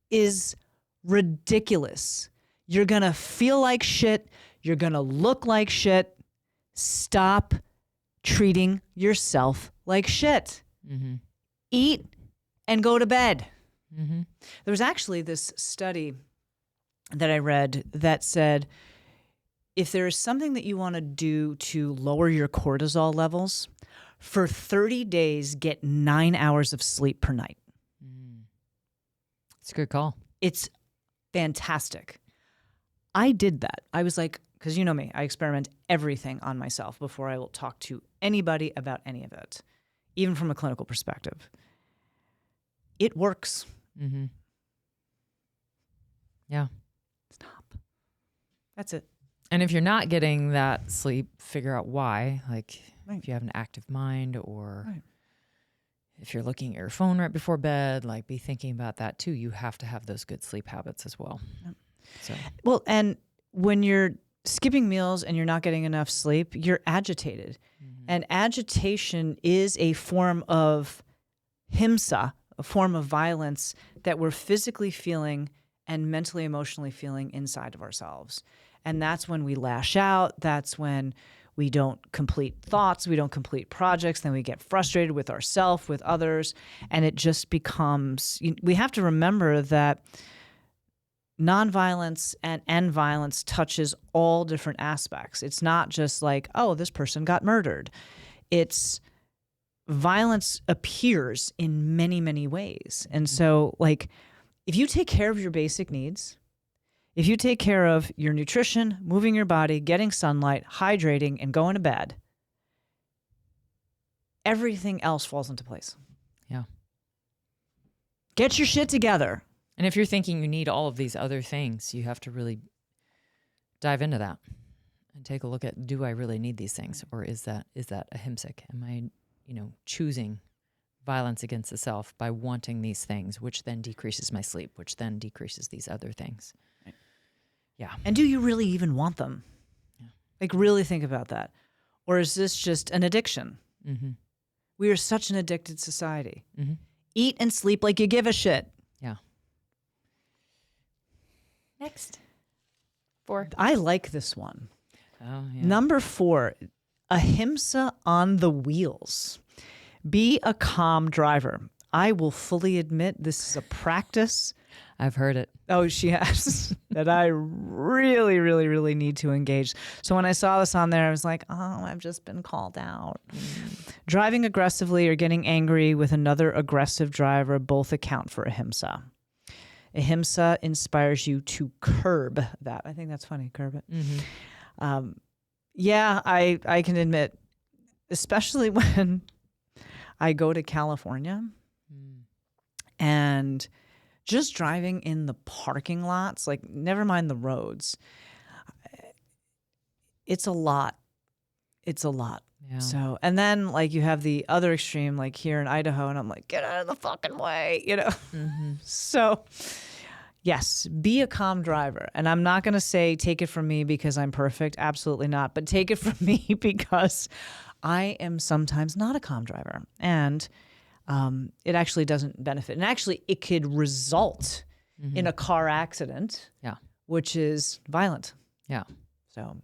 is ridiculous. You're going to feel like shit. You're going to look like shit. Stop treating yourself like shit. Mm-hmm. Eat and go to bed. Mm-hmm. There was actually this study that I read that said, if there is something that you want to do to lower your cortisol levels, for 30 days, get 9 hours of sleep per night. It's a good call. It's fantastic. I did that. I was like, because you know me, I experiment everything on myself before I will talk to anybody about any of it, even from a clinical perspective. It works. Mm-hmm. Yeah. Stop. That's it. And if you're not getting that sleep, figure out why. Like Right. if you have an active mind, or Right. if you're looking at your phone right before bed, like be thinking about that too. You have to have those good sleep habits as well. Yep. So Well, and when you're skipping meals and you're not getting enough sleep, you're agitated. Mm-hmm. And agitation is a form of ahimsa, a form of violence that we're physically feeling and mentally, emotionally feeling inside of ourselves. And that's when we lash out. That's when we don't complete thoughts. We don't complete projects. Then we get frustrated with ourselves, with others. And it just becomes, we have to remember that nonviolence and violence touches all different aspects. It's not just like, oh, this person got murdered. It's violence appears in many, many ways. And so, like, if you take care of your basic needs, if you take care of your nutrition, moving your body, getting sunlight, hydrating, and going to bed, everything else falls into place. Yeah. Get your shit together. And if you're thinking you need all of these other things, you have to really dive into that and take a look at, do I really need these things? Or is that ahimsic? Am I, choosing violence against the self by wanting these things, which then decreases my sleep, which then decreases these other things? Right. Yeah. And do you really even want them? Yeah. Like, really think about that. Or is this just an addiction? Mm-hmm. We are such an addicted society. Mm-hmm. Eat and sleep like you give a shit. Yeah. Next. 4. I like this one. Oh, yeah. Number 4, ahimsa on the wheels. Be a calm driver. I will fully admit this is a practice. I've heard it. Oh, she has. That I really, really, really need to engage. So when I saw this on there, I was like, oh, I've just been called out. Driving aggressively or getting angry with another aggressive driver both account for ahimsa. Ahimsa inspires you to curb that. I think that's funny, curb it. Mm-hmm. Yeah, I can admit, especially when I go to California and just driving in the parking lots, like never mind the roads, it's a lot. It's a lot. Yeah. So, and then like you have the other extreme, like here in Idaho, and I'm like, get out of the fucking way, Mm-hmm. So yes, be a calm driver. And I'm not going to say take it from me because I'm perfect. Absolutely not. But take it from me because I am sometimes not a calm driver. And it actually doesn't benefit. And actually, it could result in a car accident, Yeah. which is violent. Yeah. So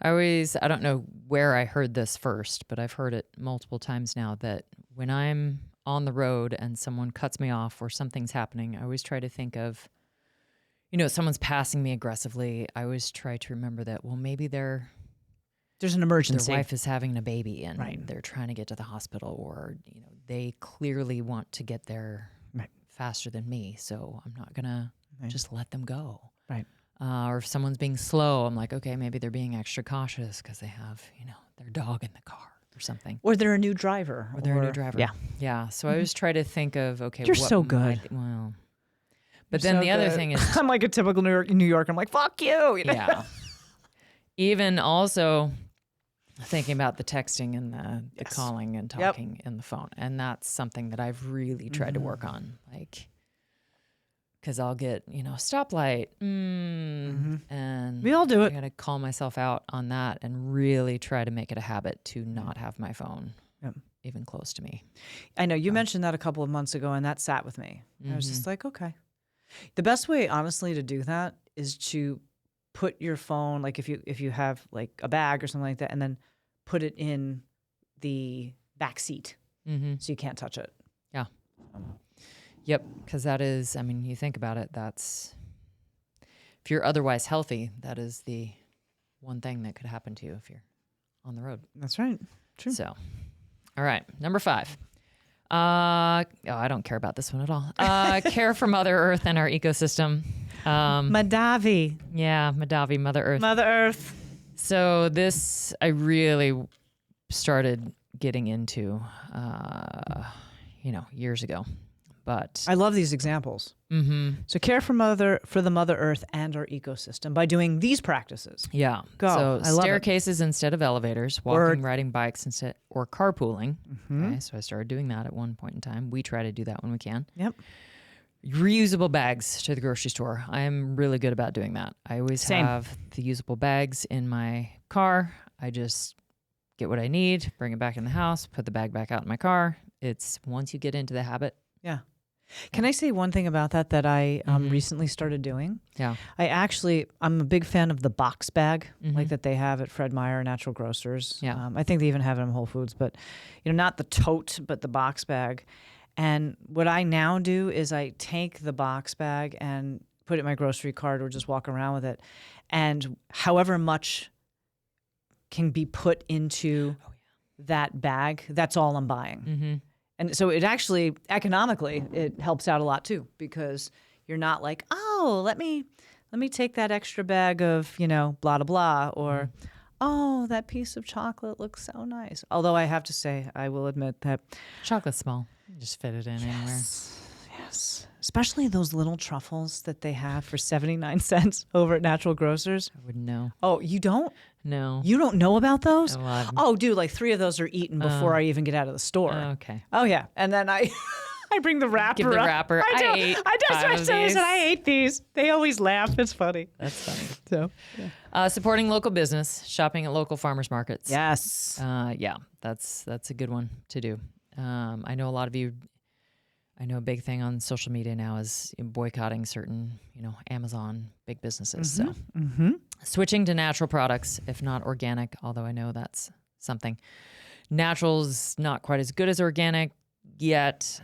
I don't know where I heard this first, but I've heard it multiple times now that when I'm on the road and someone cuts me off or something's happening, I always try to think of, someone's passing me aggressively. I always try to remember that, well, maybe there's an emergency. Their wife is having a baby and Right. they're trying to get to the hospital, or, they clearly want to get there Right. faster than me. So I'm not going to just let them go. Right. Or if someone's being slow, I'm like, okay, maybe they're being extra cautious because they have, their dog in the car or something. Or they're a new driver. Or they're a new driver. Yeah. Yeah. So I always try to think of, okay, You're so good. But then the other thing is, I'm like a typical New Yorker. I'm like, fuck you. Yeah. Even also thinking about the texting and the calling and talking in the phone. And that's something that I've really tried to work on. Like, because I'll get, stoplight. And we all do it. I got to call myself out on that and really try to make it a habit to not have my phone even close to me. I know you mentioned that a couple of months ago, and that sat with me. I was just like, okay. The best way, honestly, to do that is to put your phone, like if you have like a bag or something like that, and then put it in the back seat so you can't touch it. Yeah. Yep. Because that is, you think about it, that's, if you're otherwise healthy, that is the one thing that could happen to you if you're on the road. That's right. True. So, all right. Number 5. I don't care about this one at all. Care for Mother Earth and our ecosystem. Madhavi. Yeah, Madhavi, Mother Earth. Mother Earth. So this I really started getting into, years ago. But I love these examples. So care for the Mother Earth and our ecosystem by doing these practices. Yeah. Go. So I love staircases instead of elevators, walking, riding bikes instead, or carpooling. Okay. So I started doing that at one point in time. We try to do that when we can. Yep. Reusable bags to the grocery store. I'm really good about doing that. I always have the usable bags in my car. I just get what I need, bring it back in the house, put the bag back out in my car. It's once you get into the habit. Yeah. Can I say one thing about that I recently started doing? Yeah. I'm a big fan of the box bag like that they have at Fred Meyer Natural Grocers. Yeah. I think they even have it in Whole Foods, but not the tote, but the box bag. And what I now do is I take the box bag and put it in my grocery cart or just walk around with it. And however much can be put into that bag, that's all I'm buying. And so it actually, economically, it helps out a lot too, because you're not like, oh, let me take that extra bag of, blah, blah, blah, or, oh, that piece of chocolate looks so nice. Although I have to say, I will admit that. Chocolate's small. You just fit it in anywhere. Yes. Especially those little truffles that they have for 79 cents over at Natural Grocers. I wouldn't know. Oh, you don't? No. You don't know about those? Well, oh, dude, like 3 of those are eaten before I even get out of the store. Okay. Oh, yeah. And then I bring the wrapper. Give the wrapper. I said I ate these. They always laugh. It's funny. That's funny. So, supporting local business, shopping at local farmers markets. yes. Yeah, that's a good one to do. I know a lot of you. I know a big thing on social media now is boycotting certain, Amazon big businesses. So switching to natural products, if not organic, although I know that's something. Natural's not quite as good as organic yet.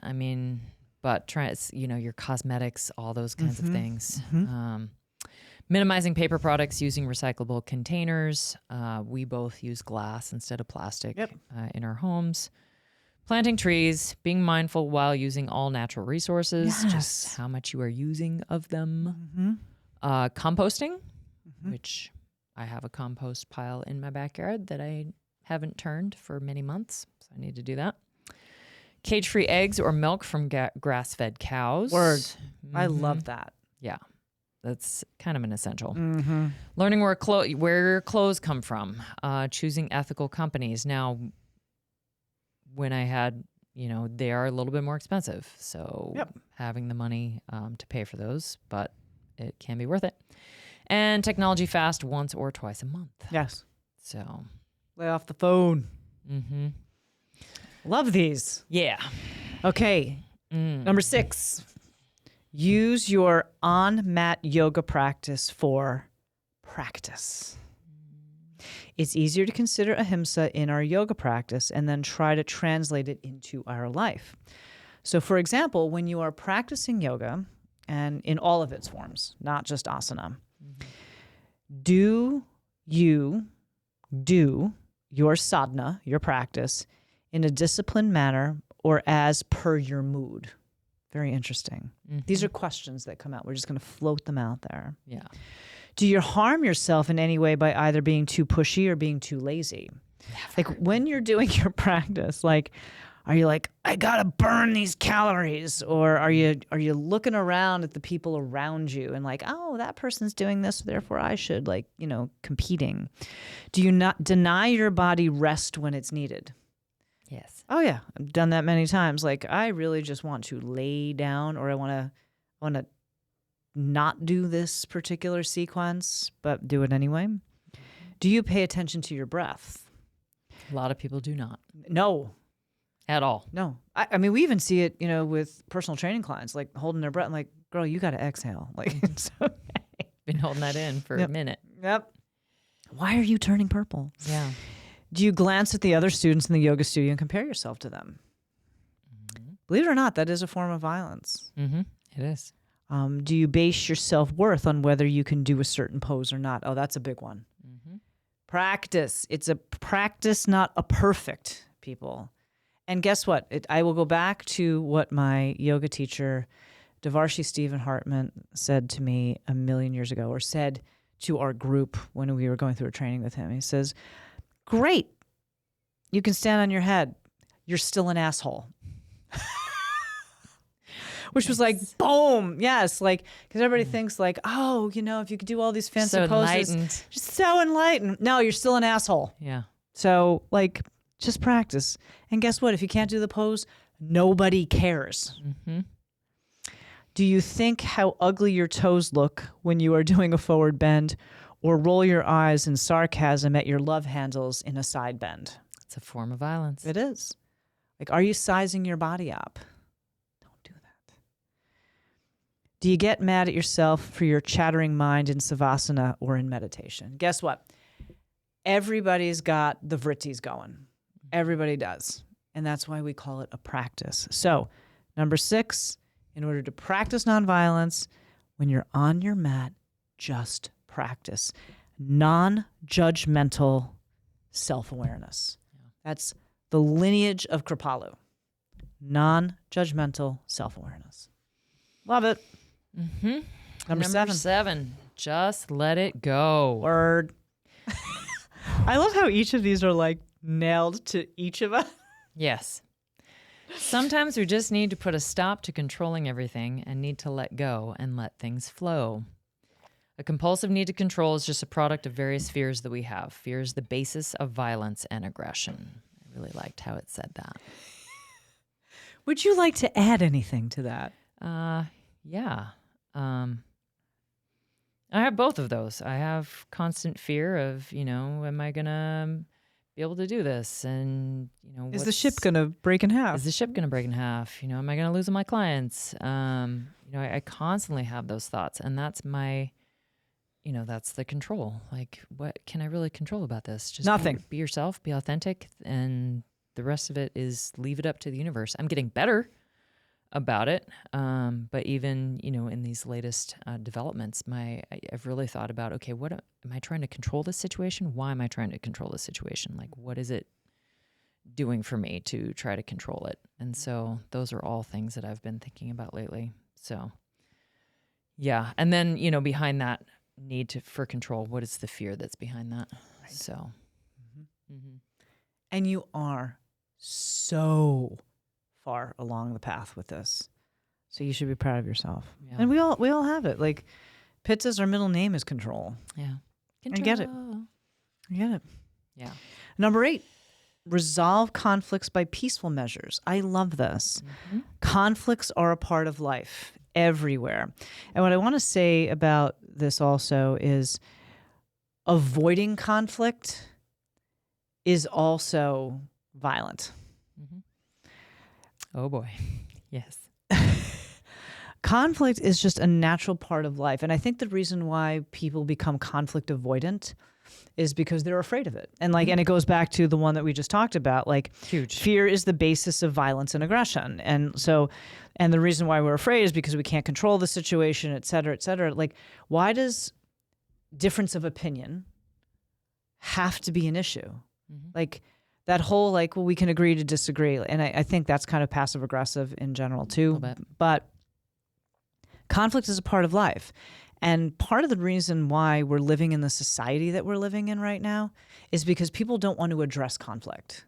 But try, your cosmetics, all those kinds of things. Minimizing paper products, using recyclable containers. We both use glass instead of plastic in our homes. Planting trees, being mindful while using all natural resources, just how much you are using of them. Composting, which I have a compost pile in my backyard that I haven't turned for many months, so I need to do that. Cage-free eggs or milk from grass-fed cows. Word. I love that. Yeah, that's kind of an essential. Learning where your clothes come from, choosing ethical companies. Now, when I had, they are a little bit more expensive. So having the money to pay for those, but it can be worth it. And technology fast once or twice a month. Yes. So lay off the phone. Love these. Yeah. Okay. Number 6, use your on-mat yoga practice for practice. It's easier to consider ahimsa in our yoga practice and then try to translate it into our life. So, for example, when you are practicing yoga, and in all of its forms, not just asana, do you do your sadhana, your practice, in a disciplined manner or as per your mood? Very interesting. These are questions that come out. We're just going to float them out there. Yeah. Do you harm yourself in any way by either being too pushy or being too lazy? Never. Like when you're doing your practice, like, are you like, I gotta burn these calories? Or are you looking around at the people around you and like, oh, that person's doing this, therefore I should, like, competing? Do you not deny your body rest when it's needed? Yes. Oh yeah, I've done that many times. Like I really just want to lay down, or I want to not do this particular sequence, but do it anyway. Do you pay attention to your breath? A lot of people do not. No. At all. No. I mean, we even see it, with personal training clients, like holding their breath. I'm like, girl, you got to exhale. Like, it's okay. Been holding that in for a minute. Yep. Why are you turning purple? Yeah. Do you glance at the other students in the yoga studio and compare yourself to them? Believe it or not, that is a form of violence. It is. Do you base your self-worth on whether you can do a certain pose or not? Oh, that's a big one. Practice. It's a practice, not a perfect, people. And guess what? I will go back to what my yoga teacher, Devarshi Stephen Hartman, said to me a million years ago, or said to our group when we were going through a training with him. He says, great, you can stand on your head. You're still an asshole. Which was like, boom, yes, like, because everybody thinks like, oh, if you could do all these fancy So poses, enlightened. just so enlightened. No, you're still an asshole. Yeah. So like, just practice. And guess what? If you can't do the pose, nobody cares. Do you think how ugly your toes look when you are doing a forward bend, or roll your eyes in sarcasm at your love handles in a side bend? It's a form of violence. It is. Like, are you sizing your body up? Don't do that. Do you get mad at yourself for your chattering mind in savasana or in meditation? Guess what? Everybody's got the vrittis going. Everybody does. And that's why we call it a practice. So, number 6, in order to practice nonviolence, when you're on your mat, just practice non-judgmental self-awareness. That's the lineage of Kripalu. Non-judgmental self-awareness. Love it. Number 7. Just let it go. Word. I love how each of these are like nailed to each of us. Yes. Sometimes we just need to put a stop to controlling everything and need to let go and let things flow. A compulsive need to control is just a product of various fears that we have. Fear is the basis of violence and aggression. I really liked how it said that. Would you like to add anything to that? Yeah. I have both of those. I have constant fear of, am I going to be able to do this? And, is the ship going to break in half? Is the ship going to break in half? Am I going to lose all my clients? I constantly have those thoughts, and that's my, that's the control. Like, what can I really control about this? Just nothing. Be yourself, be authentic, and the rest of it is leave it up to the universe. I'm getting better about it. But even, in these latest developments, I've really thought about, okay, what am I trying to control this situation? Why am I trying to control this situation? Like, what is it doing for me to try to control it? And so those are all things that I've been thinking about lately. So yeah. And then, behind that need for control, what is the fear that's behind that? Right. So. And you are so far along the path with this. So you should be proud of yourself. Yeah. And we all have it. Like, Pitta's our middle name is control. Yeah. Control. I get it. Yeah. Number 8, resolve conflicts by peaceful measures. I love this. Conflicts are a part of life everywhere. And what I want to say about this also is avoiding conflict is also violent. Oh boy. Yes. Conflict is just a natural part of life. And I think the reason why people become conflict avoidant is because they're afraid of it. And and it goes back to the one that we just talked about, Huge. fear is the basis of violence and aggression. And so, and the reason why we're afraid is because we can't control the situation, et cetera, et cetera. Why does difference of opinion have to be an issue? That whole, well, we can agree to disagree. And I think that's kind of passive aggressive in general too. But conflict is a part of life. And part of the reason why we're living in the society that we're living in right now is because people don't want to address conflict.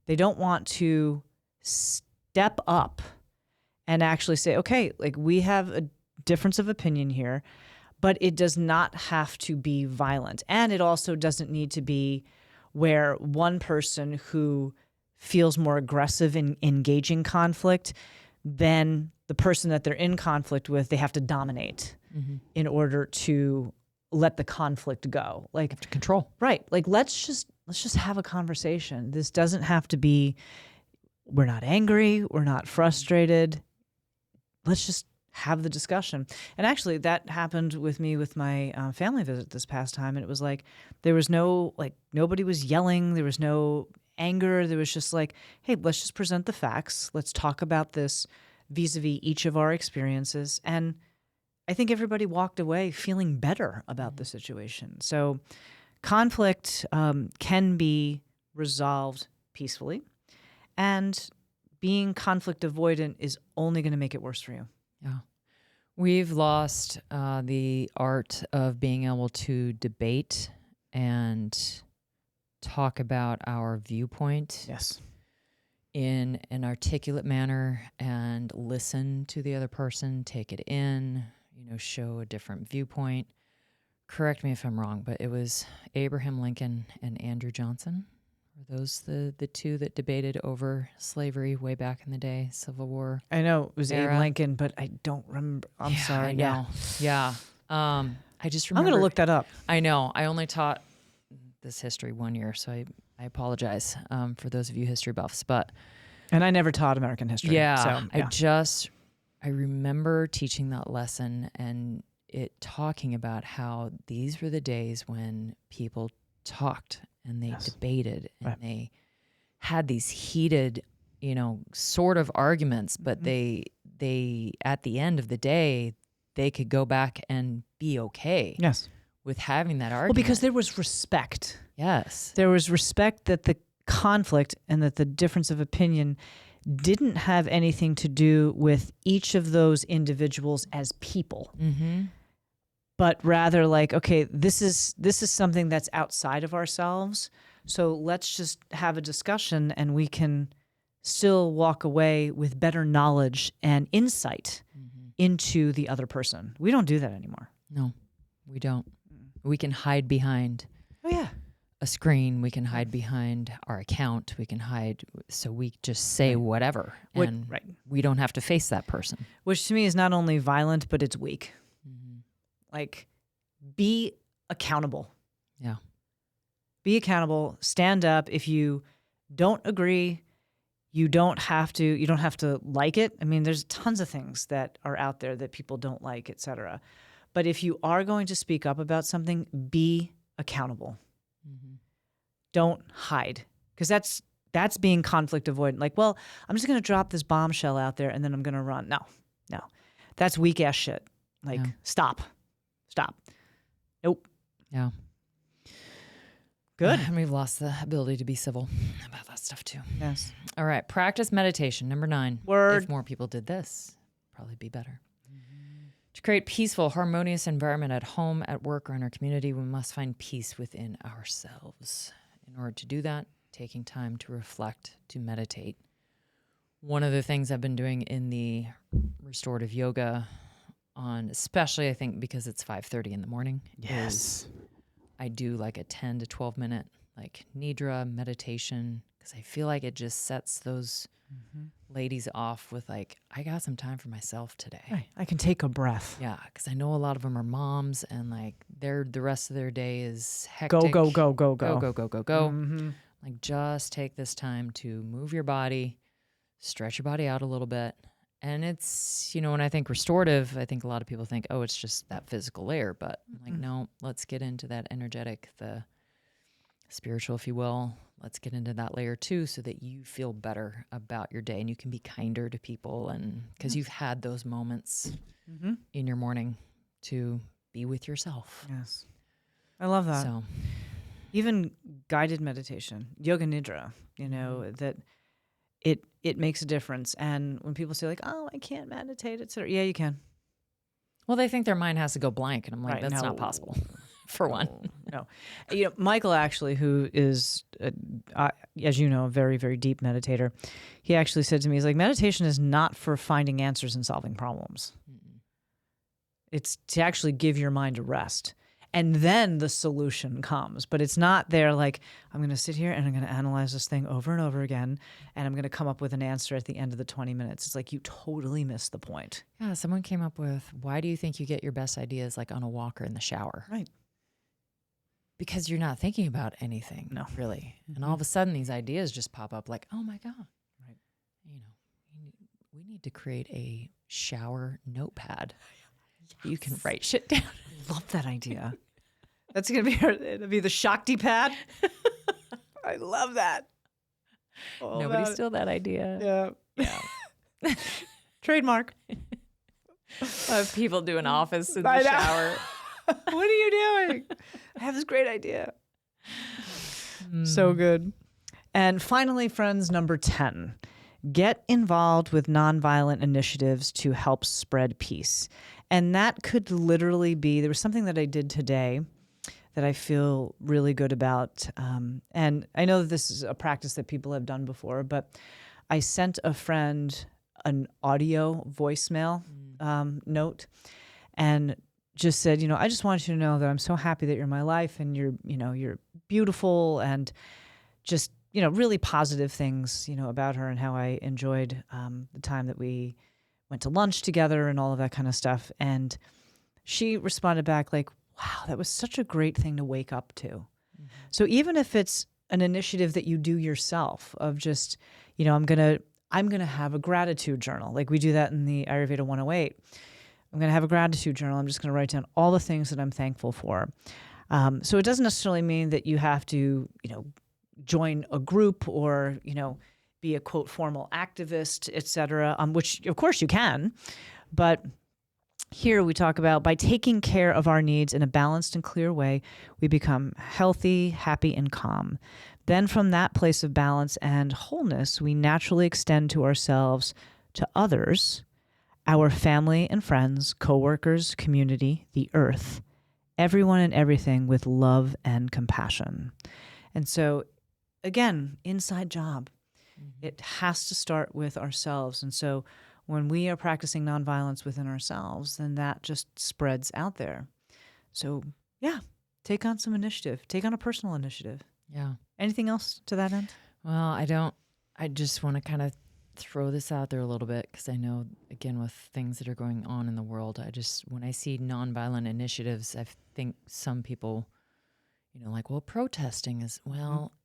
They don't want to step up and actually say, okay, we have a difference of opinion here, but it does not have to be violent. And it also doesn't need to be where one person who feels more aggressive in engaging conflict than the person that they're in conflict with, they have to dominate in order to let the conflict go. Have to control. Right. Let's just have a conversation. This doesn't have to be, we're not angry, we're not frustrated. Let's just have the discussion. And actually that happened with me with my family visit this past time. And it was there was no, nobody was yelling. There was no anger. There was just hey, let's just present the facts. Let's talk about this vis-a-vis each of our experiences. And I think everybody walked away feeling better about the situation. So conflict can be resolved peacefully, and being conflict avoidant is only going to make it worse for you. Yeah. We've lost the art of being able to debate and talk about our viewpoint. Yes. In an articulate manner and listen to the other person, take it in, show a different viewpoint. Correct me if I'm wrong, but it was Abraham Lincoln and Andrew Johnson. Were those the two that debated over slavery way back in the day, Civil War? I know it was era? Abe Lincoln, but I don't remember. I'm sorry. I know. Yeah. I just remember. I'm going to look that up. I know. I only taught this history 1 year, so I apologize for those of you history buffs. And I never taught American history. Yeah. So, I remember teaching that lesson and it talking about how these were the days when people talked and they debated and they had these heated, sort of arguments, but they at the end of the day, they could go back and be okay. Yes. With having that argument. Well, because there was respect. Yes. There was respect that the conflict and that the difference of opinion didn't have anything to do with each of those individuals as people, but rather okay, this is something that's outside of ourselves. So let's just have a discussion and we can still walk away with better knowledge and insight into the other person. We don't do that anymore. No, we don't. We can hide behind a screen. We can hide behind our account. We can hide, so we just say whatever, and we don't have to face that person. Which to me is not only violent, but it's weak. Be accountable. Yeah. Be accountable. Stand up. If you don't agree, you don't have to like it. I mean, there's tons of things that are out there that people don't like, et cetera. But if you are going to speak up about something, be accountable. Don't hide, because that's being conflict avoidant. Well, I'm just going to drop this bombshell out there and then I'm going to run. No, that's weak ass shit. Stop. Nope. Yeah. Good. And we've lost the ability to be civil about that stuff too. Yes. All right. Practice meditation. Number 9. Word. If more people did this, probably be better. To create peaceful, harmonious environment at home, at work, or in our community, we must find peace within ourselves. In order to do that, taking time to reflect, to meditate. One of the things I've been doing in the restorative yoga especially I think because it's 5:30 in the morning. Yes. I do a 10 to 12 minute nidra meditation, because I feel like it just sets those ladies off with I got some time for myself today. Right. I can take a breath. Yeah, because I know a lot of them are moms and the rest of their day is hectic. Go. Just take this time to move your body, stretch your body out a little bit. And it's, when I think restorative, I think a lot of people think, oh, it's just that physical layer. But no, let's get into that energetic, the spiritual, if you will. Let's get into that layer too, so that you feel better about your day and you can be kinder to people. And because you've had those moments in your morning to be with yourself. Yes. I love that. So Even guided meditation, yoga nidra, that it makes a difference. And when people say like, oh, I can't meditate, etc. Yeah, you can. well, they think their mind has to go blank. And I'm like, Right, that's no. not possible for one. No. Michael actually, who is, as you know, a very, very deep meditator, he actually said to me, he's like, meditation is not for finding answers and solving problems. It's to actually give your mind a rest. And then the solution comes. But it's not there like, I'm going to sit here and I'm going to analyze this thing over and over again, and I'm going to come up with an answer at the end of the 20 minutes. It's like you totally missed the point. Yeah, someone came up with, why do you think you get your best ideas like on a walk or in the shower? Right. Because you're not thinking about anything, No. really. And all of a sudden, these ideas just pop up like, oh my God. Right. We need to create a shower notepad. You can write shit down. I love that idea. That's going to be it'll be the Shakti pad. I love that. Nobody steal that idea. Yeah. Trademark. Of people doing office in I the know. shower. What are you doing? I have this great idea. So good. And finally, friends, number 10, get involved with nonviolent initiatives to help spread peace. And that could literally be, there was something that I did today that I feel really good about. And I know that this is a practice that people have done before, but I sent a friend an audio voicemail note and just said, I just want you to know that I'm so happy that you're in my life and you're beautiful, and just, really positive things, about her and how I enjoyed the time that we went to lunch together and all of that kind of stuff. And she responded back like, wow, that was such a great thing to wake up to. Mm-hmm. So even if it's an initiative that you do yourself of just, I'm going to have a gratitude journal. Like we do that in the Ayurveda 108. I'm going to have a gratitude journal. I'm just going to write down all the things that I'm thankful for. So it doesn't necessarily mean that you have to, join a group or, be a quote formal activist, et cetera, which of course you can. But here we talk about by taking care of our needs in a balanced and clear way, we become healthy, happy, and calm. Then from that place of balance and wholeness, we naturally extend to ourselves, to others, our family and friends, coworkers, community, the earth, everyone and everything with love and compassion. And so, again, inside job. It has to start with ourselves. And so when we are practicing nonviolence within ourselves, then that just spreads out there. So, yeah, take on some initiative. Take on a personal initiative. Yeah. Anything else to that end? Well, I just want to kind of throw this out there a little bit because I know, again, with things that are going on in the world, when I see nonviolent initiatives, I think some people, like, well, protesting is,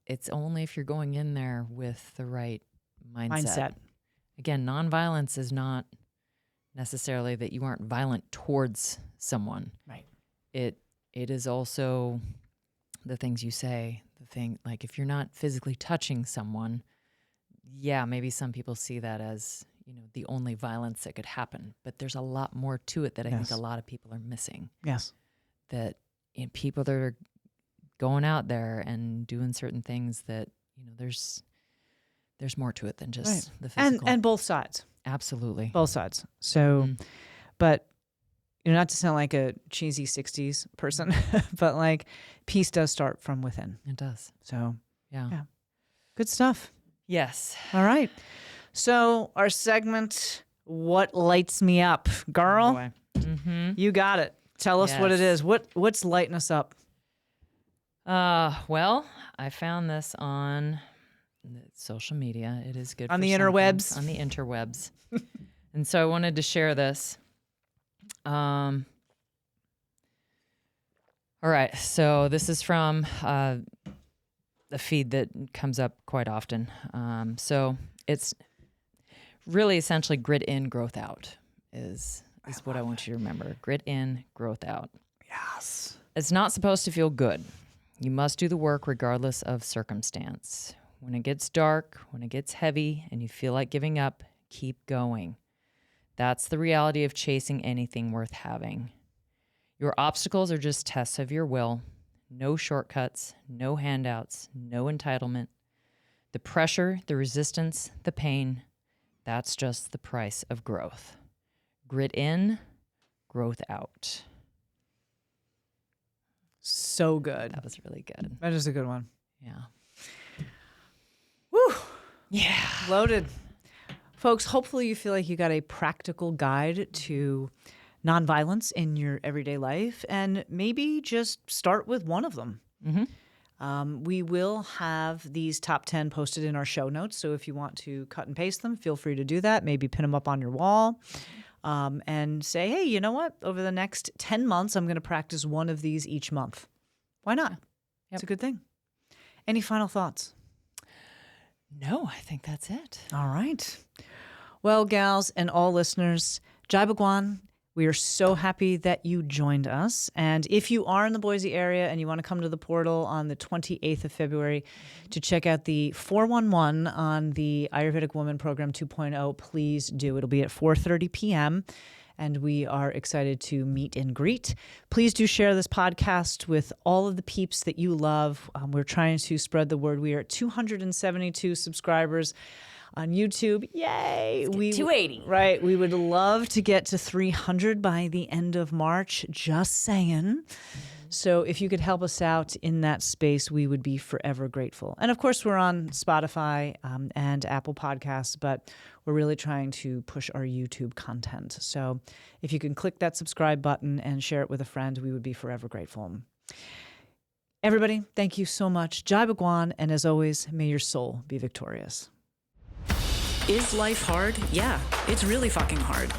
it's only if you're going in there with the right mindset. Again, nonviolence is not necessarily that you aren't violent towards someone. Right. It is also the things you say, like if you're not physically touching someone, yeah, maybe some people see that as, the only violence that could happen. But there's a lot more to it that I think a lot of people are missing. Yes. That people that are going out there and doing certain things that, there's more to it than just the physical. And both sides. Absolutely. Both sides. So, but, not to sound like a cheesy 60s person, but like peace does start from within. It does. So, yeah. Good stuff. Yes. All right. So our segment, What Lights Me Up? Girl, Oh boy. You got it. Tell us what it is. What's lighting us up? Well, I found this on social media. It is good on for the something. interwebs. On the interwebs. And so I wanted to share this. All right. So this is from a feed that comes up quite often. So it's really essentially grit in, growth out is what I want you to remember. Grit in, growth out. Yes. It's not supposed to feel good. You must do the work regardless of circumstance. When it gets dark, when it gets heavy, and you feel like giving up, keep going. That's the reality of chasing anything worth having. Your obstacles are just tests of your will. No shortcuts, no handouts, no entitlement. The pressure, the resistance, the pain, that's just the price of growth. Grit in, growth out. So good. That was really good. That is a good one. Yeah. Woo! Yeah. Loaded. Folks, hopefully you feel like you got a practical guide to nonviolence in your everyday life, and maybe just start with one of them. We will have these top 10 posted in our show notes, so if you want to cut and paste them, feel free to do that. Maybe pin them up on your wall and say, hey, you know what? Over the next 10 months, I'm going to practice one of these each month. Why not? Yep. It's a good thing. Any final thoughts? No, I think that's it. All right. Well, gals and all listeners, Jai Bhagwan, we are so happy that you joined us. And if you are in the Boise area and you want to come to the portal on the 28th of February to check out the 411 on the Ayurvedic Woman Program 2.0, please do. It'll be at 4:30 p.m. And we are excited to meet and greet. Please do share this podcast with all of the peeps that you love. We're trying to spread the word. We are at 272 subscribers on YouTube. Yay! 280. Right. We would love to get to 300 by the end of March. Just saying. So if you could help us out in that space, we would be forever grateful. And of course, we're on Spotify and Apple Podcasts, but we're really trying to push our YouTube content. So if you can click that subscribe button and share it with a friend, we would be forever grateful. Everybody, thank you so much. Jai Bhagwan, and as always, may your soul be victorious. Is life hard? Yeah, it's really fucking hard.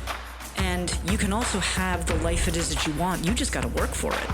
And you can also have the life it is that you want. You just got to work for it.